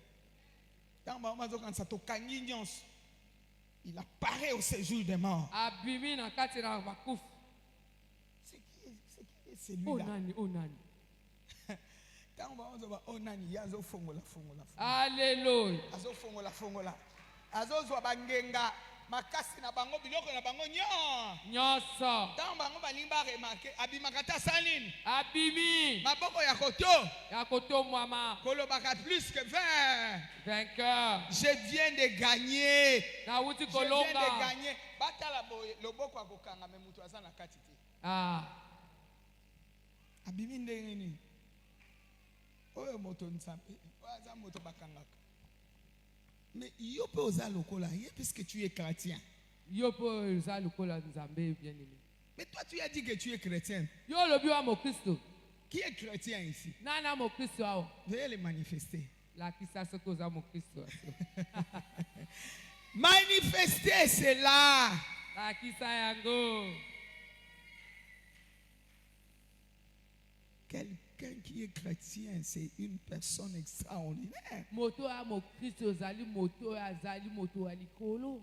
S1: tamba mazokanisa tokangi nyonso il apparaît au séjour des morts
S2: abimi na kati na bakufi
S1: c'est lui là onani tamba mazoba onani yazo fongola
S2: alléluia
S1: azo fongola azozwa bangenga makasi na bango biloko na bango
S2: nyonso
S1: tango bango balingi baremake abimaka ta salini
S2: abimi
S1: maboko ya koto
S2: mwama
S1: kolobaka plus que 20
S2: vainqueur
S1: je viens de gagner
S2: nauti kolonga
S1: batala boye loboko akokanga me mutu aza na kati te abimi ndenge nini oyo moto nzambe oyo aza moto bakangaka. Mais yo peux oser lokola, puisque tu es chrétien.
S2: Yo peux oser lokola nzambe bien aimé.
S1: Mais toi tu as dit que tu es chrétien.
S2: Yo lobi wa mo Kristo.
S1: Qui est chrétien ici?
S2: Nana mo Kristo awo.
S1: Veuillez le manifester.
S2: La kisa soko za mo Kristo.
S1: Manifester cela.
S2: La kisa yango.
S1: Quelqu'un qui est chrétien, c'est une personne extraordinaire.
S2: Moto a mo Kristo zali moto azali moto alikolo.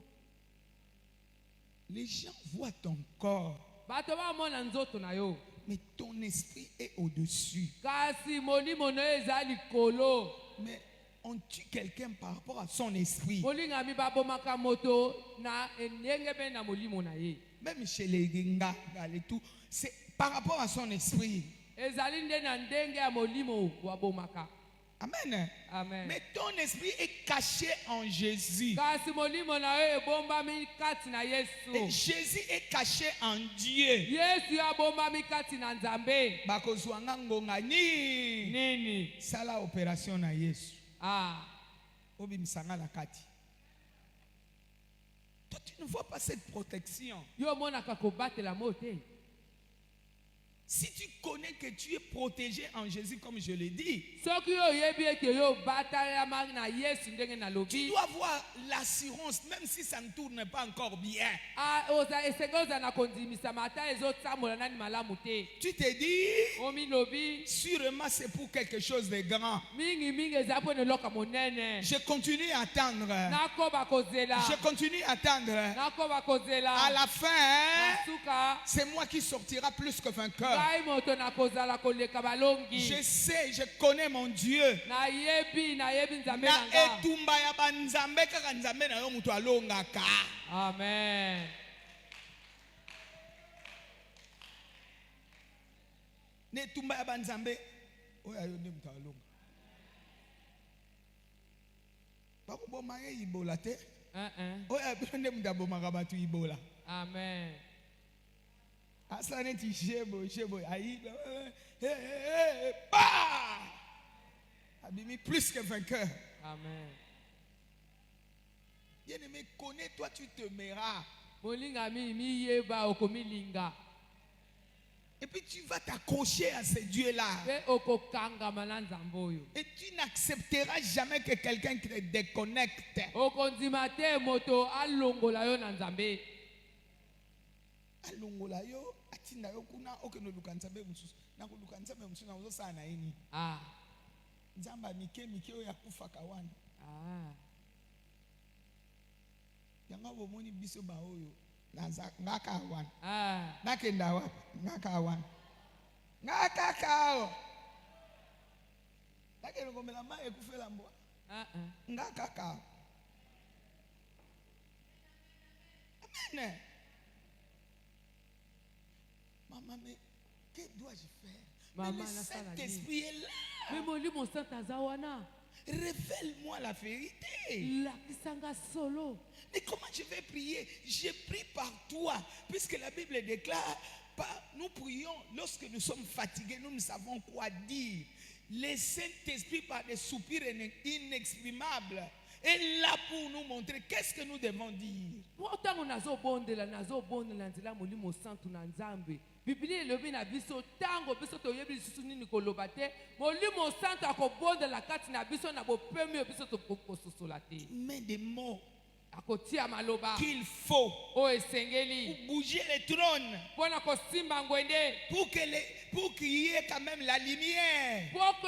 S1: Les gens voient ton corps.
S2: Bato ba mona nzoto na yo.
S1: Mais ton esprit est au-dessus.
S2: Kasi moni mono ezali kolo.
S1: Mais on tue quelqu'un par rapport à son esprit.
S2: Molinga mi babo maka moto na endenge be na molimo na ye.
S1: Même chez les Genga, et tout, c'est par rapport à son esprit. Amen.
S2: Amen.
S1: Mais ton esprit est caché en Jésus. Et Jésus est caché en Dieu. Sala opération na Yesu. Obimsanga la kati. Toi tu ne vois pas cette protection. Si tu connais que tu es protégé en Jésus, comme je l'ai dit, tu dois avoir l'assurance, même si ça ne tourne pas encore bien. Tu te dis, sûrement c'est pour quelque chose de grand. Je continue à attendre. Je continue à attendre. À la fin, c'est moi qui sortira plus que vainqueur. Je sais, je connais mon Dieu.
S2: Amen. Amen.
S1: Asanet shebo aïe abimi plus que vainqueur.
S2: Amen.
S1: Bien-aimé, connais-toi, tu te mairas. Et puis tu vas t'accrocher à ce Dieu-là. Et tu n'accepteras jamais que quelqu'un te déconnecte. Alongola yo atinda yo kuna okeno lukanza be mususu na kulukanza be mususu na uzo sana ini nzamba mike oyo yakufa kawana yanga bomoni biso ba oyo naza ngaka wana nakenda wapi ngaka wana ngaka kao nakelo ngomela ma ekufela mbwa ngaka kao. Amen. Maman, mais que dois-je faire? Maman, mais le Saint-Esprit est là. Révèle-moi la vérité. Mais comment je vais prier? Je prie par toi. Puisque la Bible déclare, nous prions lorsque nous sommes fatigués, nous ne savons quoi dire. Le Saint-Esprit par des soupirs inexprimables est là pour nous montrer qu'est-ce que nous devons dire.
S2: Biblia lobi na biso tango biso toyebi lisusu nini koloba te molimo santo akobonde la kati na biso na bopemi biso tokososola te.
S1: Mais des mots qu'il faut pour bouger les trônes, pour qu'il y ait quand même la lumière, pour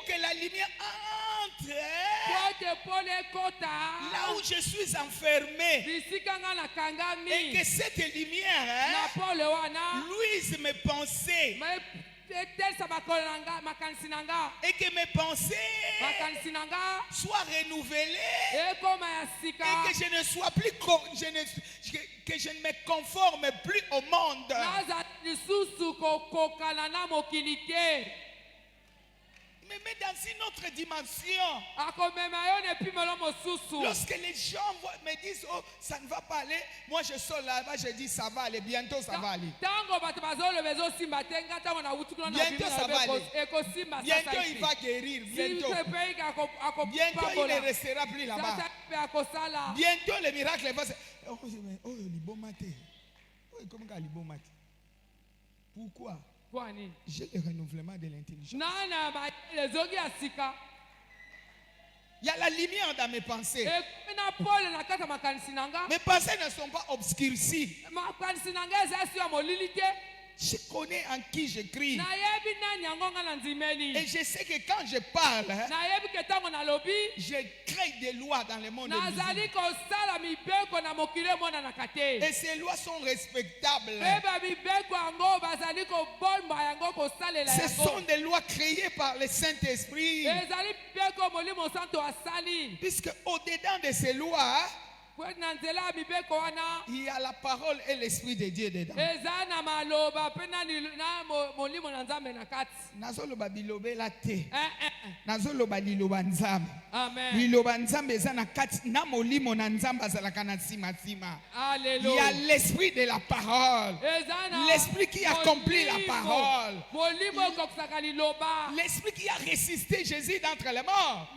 S1: que la lumière entre là où je suis enfermé, et que cette lumière luise mes pensées, et que mes pensées soient renouvelées, et que je ne sois plus que je ne me conforme plus au monde. Mais dans une autre dimension, lorsque les gens me disent oh ça ne va pas aller, moi je sors là-bas, je dis ça va aller, bientôt ça va aller. Bientôt ça va aller. Bientôt il va guérir, bientôt il ne restera plus là-bas. Bientôt le miracle va se... Pourquoi? J'ai le renouvellement de l'intelligence. Il y a la lumière dans mes pensées. Mes pensées ne sont pas obscurcies. Je connais en qui j'écris. Et je sais que quand je parle, je crée des lois dans le monde invisible. Et ces lois sont respectables. Ce sont des lois créées par le Saint-Esprit. Puisque au-dedans de ces lois, il y a la parole et l'esprit de Dieu dedans. Nazoloba bilobe la te. Nazoloba liloba nzambe. Liloba nzambe eza na kati na molimo na nzambe azalaka na nsima nsima. Il y a l'esprit de la parole. L'esprit qui accomplit la parole. L'esprit qui a résisté Jésus d'entre les morts.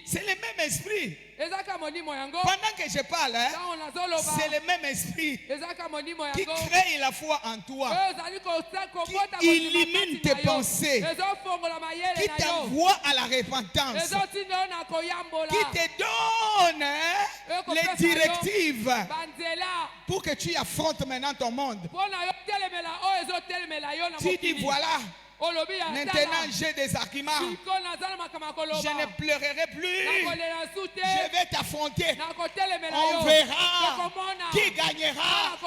S1: C'est le même esprit. Pendant que je parle, c'est le même esprit qui crée la foi en toi, qui illumine tes pensées, qui t'envoie à la repentance, qui te donne les directives pour que tu affrontes maintenant ton monde. Tu dis voilà. Maintenant j'ai des arguments. Je ne pleurerai plus. Je vais t'affronter. On verra qui gagnera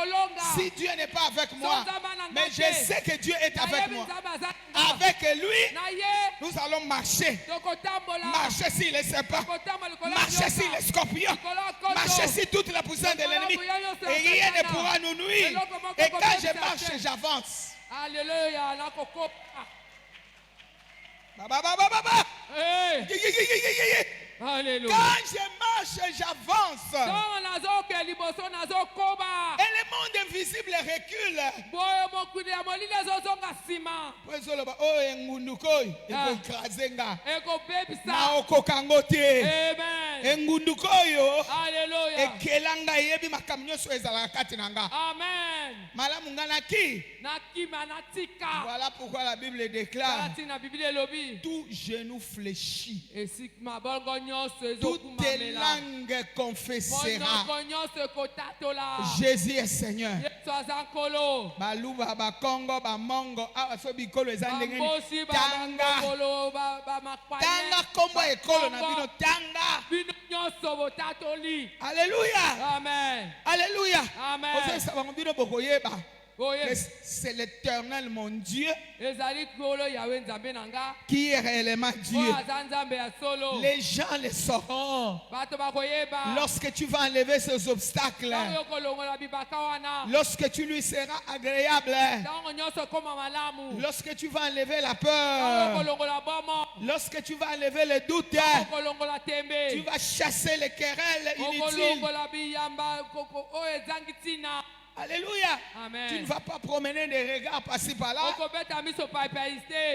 S1: si Dieu n'est pas avec moi. Mais je sais que Dieu est avec moi. Avec lui, nous allons marcher. Marcher sur les serpents. Marcher sur les scorpions. Marcher sur toute la puissance de l'ennemi. Et rien ne pourra nous nuire. Et quand je marche, j'avance.
S2: Alléluia.
S1: Hey. Alléluia. Quand je marche, j'avance. Et le monde invisible recule.
S2: Amen.
S1: Voilà pourquoi la Bible déclare tout genou fléchit, toutes tes langues confessera Jésus est Seigneur. Baluba bakongo bamongo aso bikolo ezandenge tanga kombo ekolo na bino tanga. Alléluia.
S2: Amen.
S1: Alléluia.
S2: Amen.
S1: C'est l'Éternel mon Dieu qui est réellement Dieu. Les gens le sauront lorsque tu vas enlever ces obstacles, lorsque tu lui seras agréable, lorsque tu vas enlever la peur, lorsque tu vas enlever le doute, tu vas chasser les querelles inutiles. Alléluia.
S2: Amen.
S1: Tu ne vas pas promener des regards par-ci par-là.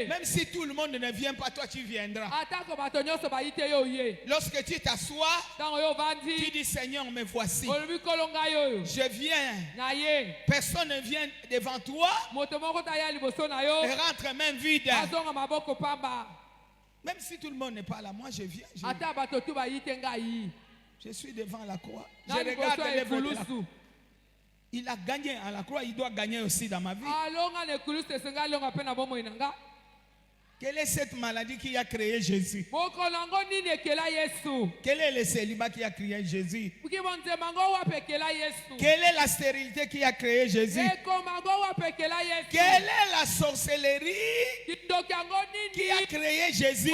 S1: Même si tout le monde ne vient pas, toi tu viendras. Lorsque tu t'assois, tu dis Seigneur, me voici. Je viens. Personne ne vient devant toi et rentre main vide. Même si tout le monde n'est pas là, moi je viens. Je suis devant la croix. Je regarde les volumes. Il a gagné à la croix, il doit gagner aussi dans ma vie. Quelle est cette maladie qui a créé Jésus? Quel est le célibat qui a créé Jésus? Quelle est la stérilité qui a créé Jésus? Quelle est la sorcellerie qui a créé Jésus?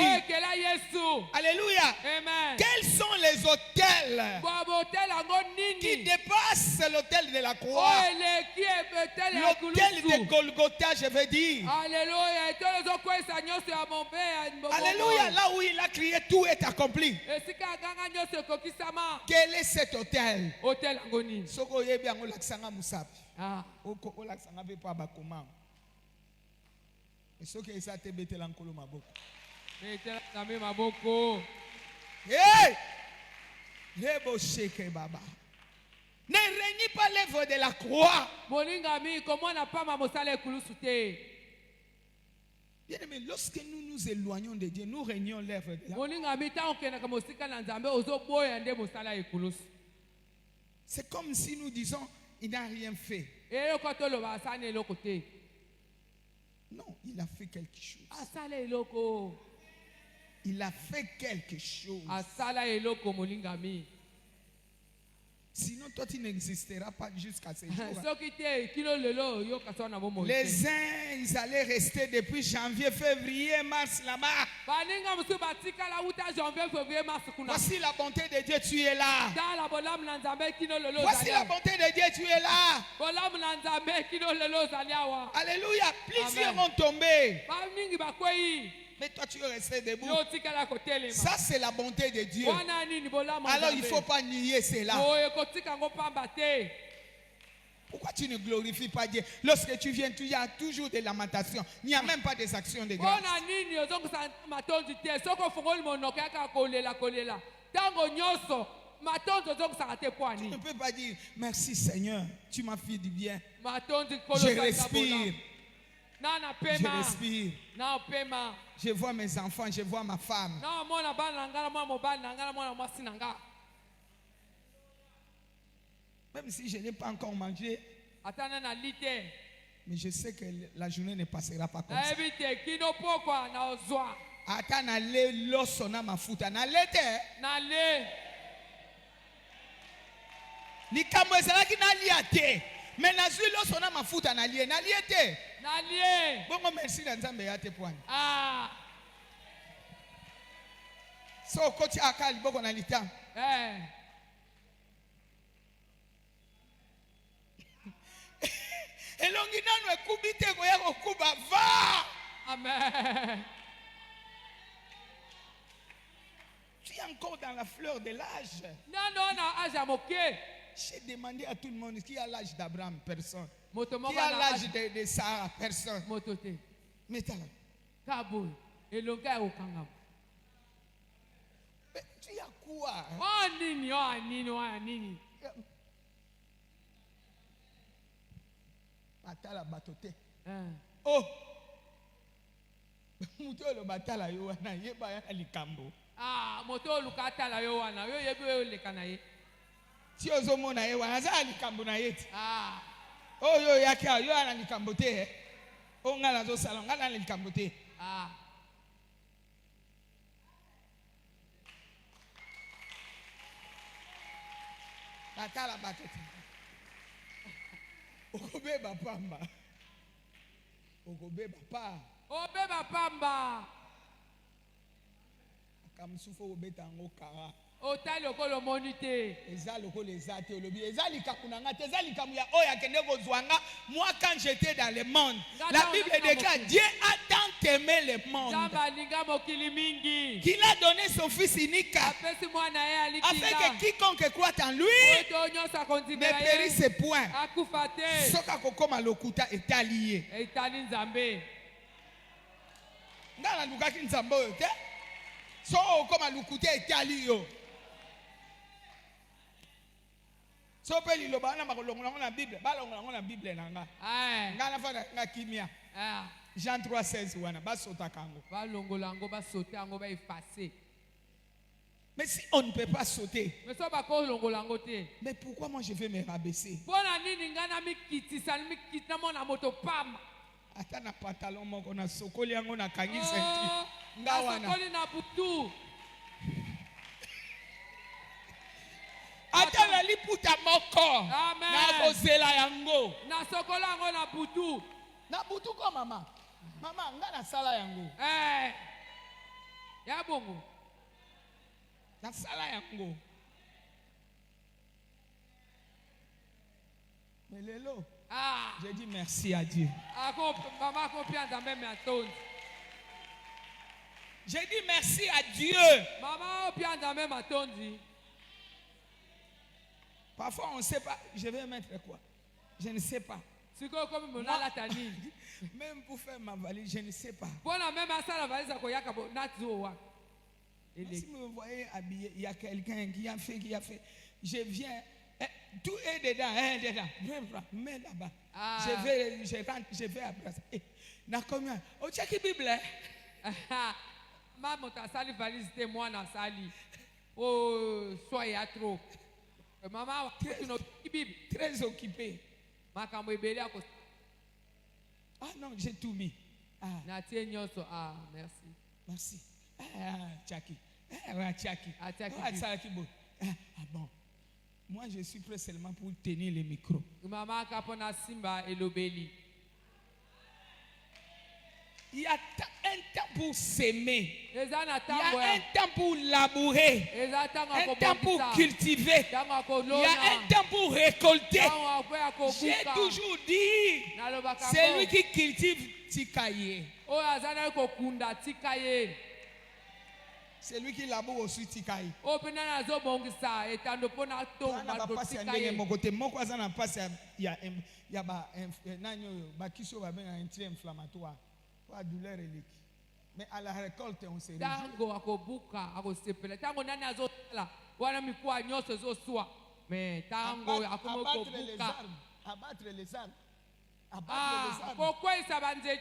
S1: Alléluia.
S2: Amen.
S1: Quels sont les autels qui dépassent l'autel de la croix? L'autel de Golgotha, je veux dire. Alléluia, là où il a crié, tout est accompli. Quel est cet hôtel? Ne renie pas l'œuvre de la croix. Bien aimé, lorsque nous nous éloignons de Dieu, nous régnons l'œuvre de la croix. C'est comme si nous disons, il n'a rien fait. Non, il a fait quelque chose. Il a fait quelque chose. Sinon, toi, tu n'existeras pas jusqu'à ce jour. Les uns, ils allaient rester depuis janvier, février, mars là-bas. Voici la bonté de Dieu, tu es là. Voici la bonté de Dieu, tu es là. Alléluia. Plusieurs ont tombé. Mais toi, tu es resté debout. Ça, c'est la bonté de Dieu. Alors, il ne faut pas nier cela. Pourquoi tu ne glorifies pas Dieu? Lorsque tu viens, il y a toujours des lamentations. Il n'y a même pas des actions de grâce. Tu ne peux pas dire merci Seigneur, tu m'as fait du bien. Je respire. Je respire. Je vois mes enfants, je vois ma femme. Même si je n'ai pas encore mangé, mais je sais que la journée ne passera pas comme ça. Attends, n'allez l'osso na mafuta, n'allez te. Ni kamwezala ki n'aliate. Mais nazui l'osso na mafuta n'alié, n'aliate. Bon, merci d'Anzambe ya te poigne. So kochi akali boko na lita. Elongi nanu ekubite ko ya kokuba va.
S2: Amen.
S1: Tu es encore dans la fleur de l'âge. J'ai demandé à tout le monde qui a l'âge d'Abraham, personne. Qui a l'âge de Sarah, personne. Mais tu as quoi? Batala batote. Oh! Muto lo batala yo wana yeba ya likambo.
S2: Moto lukata la yo wana yo yebe lekana ye.
S1: Si ozomo na ye wana za likambo na yeti. Oh yo yake yo ana likambo te. O ngala zo sala ngala likambo te. Batala batote. Okobeba pamba. Okobeba pa.
S2: Obeba pamba.
S1: Kamsufo obeta ngo kara.
S2: Otali okolo monite.
S1: Ezali okolo ezate olobi. Ezali kakunanga te ezali kamuya oya kende kozwanga. Moi quand j'étais dans le monde, la Bible déclare Dieu a tant aimé le monde qu'il a donné son fils unique afin que quiconque croit en lui ne périsse point. Soka kokoma lokuta etalié. Ngala lukaki nzambo yo te. So koma lokuta etali yo. So peli lo bana makolongola na Bible, balongola na Bible nanga. Ngala fa na kimia. Jean 3,16 wana basota kango.
S2: Va longolango ba sauter ango ba effacer.
S1: Mais si on ne peut pas sauter,
S2: mais so ba ko longolango te.
S1: Mais pourquoi moi je vais me rabaisser?
S2: Bona nini ngana mikitisa mikitna mona moto pam.
S1: Ata na pantalon moko na sokoli yango na kangi senti. Ngawana.
S2: Sokoli na butu.
S1: Ata la liputa moko. Na kozela yango.
S2: Na sokola yango na butu.
S1: Na butu ko mama. Mama ngana sala yango.
S2: Ya bongo.
S1: Na sala yango. Mais lelo. J'ai dit merci à Dieu. J'ai dit merci à Dieu. Parfois on ne sait pas. Je vais mettre quoi? Je ne sais pas. Même pour faire ma valise, je ne sais pas. Si vous me voyez habillé, il y a quelqu'un qui a fait. Je viens. Tout est dedans, mets là-bas. Je vais abrasser. Na combien? O check Bible.
S2: Maman ta sali valise te moi na sali. Oh, soyez trop. Maman,
S1: très occupé. Ah non, j'ai tout mis.
S2: Merci.
S1: Merci. Tchaki. Tchaki. Bon. Moi, je suis prêt seulement pour tenir le micro. Il y a un temps pour s'aimer. Il y a un temps pour labourer. Un temps pour cultiver. Il y a un temps pour récolter. J'ai toujours dit, c'est lui qui cultive Tikaye. C'est lui qui laboure aussi Tikaye. Il y a inflammatoire. Pas douleur électrique. Mais à la récolte, on se réjouit. Abattre les arbres. Pourquoi il s'abandonne?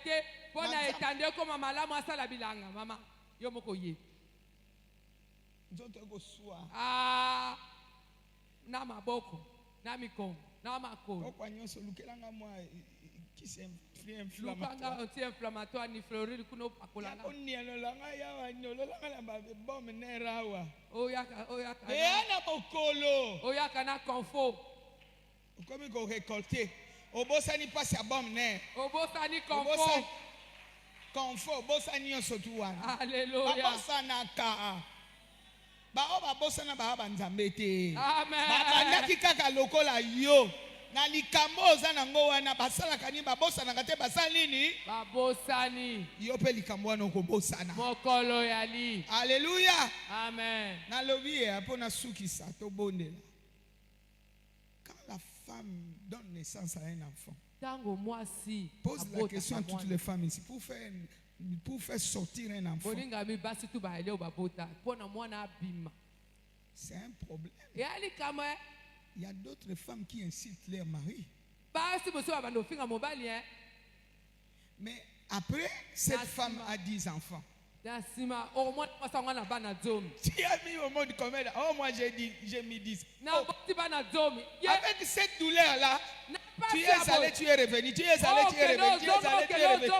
S1: Bona etande comme malamu asala bilanga mama. Yo moko ye. Nzoto go soa. Na maboko, na mikongo, na makolo. Okwa nyonso lukelanga mwa qui s'inflammatoire. Anti-inflammatoire ni fleuril kuno pakolanga. Oni alolanga yawa nyololanga la bombe nerawa. Oyaka. Et ana mokolo. Oyaka na confort. Comme go récolter. Obosani passe à bombe ner. Obosani confort. Confort, obosani nyonso tu wana. Alléluia. Obosana ka. Ba bosana ba banzambe te. Amen. Ba ndaki kaka lokola yo. Na likambo za nango wana basala kani babosana ngate basali nini? Babosani. Yo pe likambo wana okobosana. Mokolo yali. Alléluia. Amen. Na lobi apona sukisa to bondela. Quand la femme donne naissance à un enfant. Tango moi si. Pose la question à toutes les femmes ici pour faire sortir un enfant. C'est un problème. Il y a d'autres femmes qui insultent leur mari. Mais après, cette femme a 10 enfants. Tu as mis au monde combien? Oh, moi j'ai mis 10. Oh. Avec cette douleur-là, tu es allé, tu es revenu. Tu es allé, tu es revenu. Tu es allé, tu es revenu.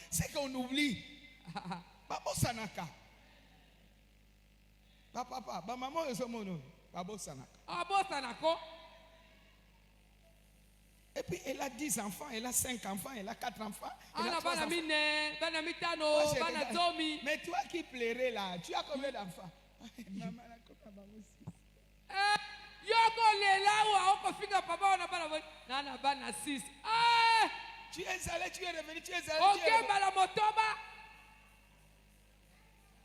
S1: C'est qu'on oublie. Babo Sanaka. Papa, maman est mono. Babo Sanaka. Babo Sanako. Et puis elle a 10 enfants, elle a 5 enfants, elle a 4 enfants. Elle a 3 enfants. Mais toi qui plairais là, tu as combien d'enfants? Maman a combien aussi? Tu es allé, tu es revenu, tu es allé.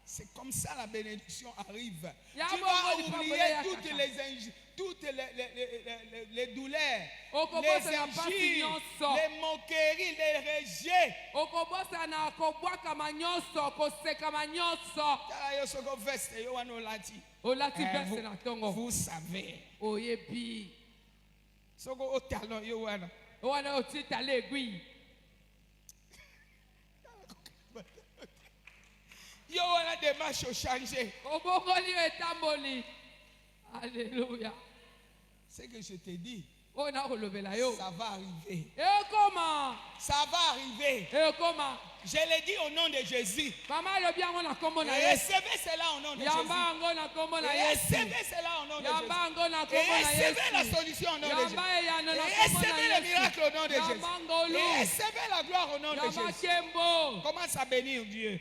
S1: C'est comme ça la bénédiction arrive. Tu vas oublier toutes les douleurs, les injures, les moqueries, les rejets. Vous savez. Yo, on a des marches changées.
S2: Alléluia.
S1: C'est que je te dis.
S2: Ça
S1: va arriver.
S2: Et comment?
S1: Ça va arriver.
S2: Et comment?
S1: Je l'ai dit au nom de Jésus.
S2: Recevez
S1: cela au nom de Jésus. Recevez cela au nom de Jésus. Recevez la solution au nom de Jésus. Recevez le miracle au nom de Jésus. Recevez la gloire au nom de Jésus. Commence à bénir Dieu.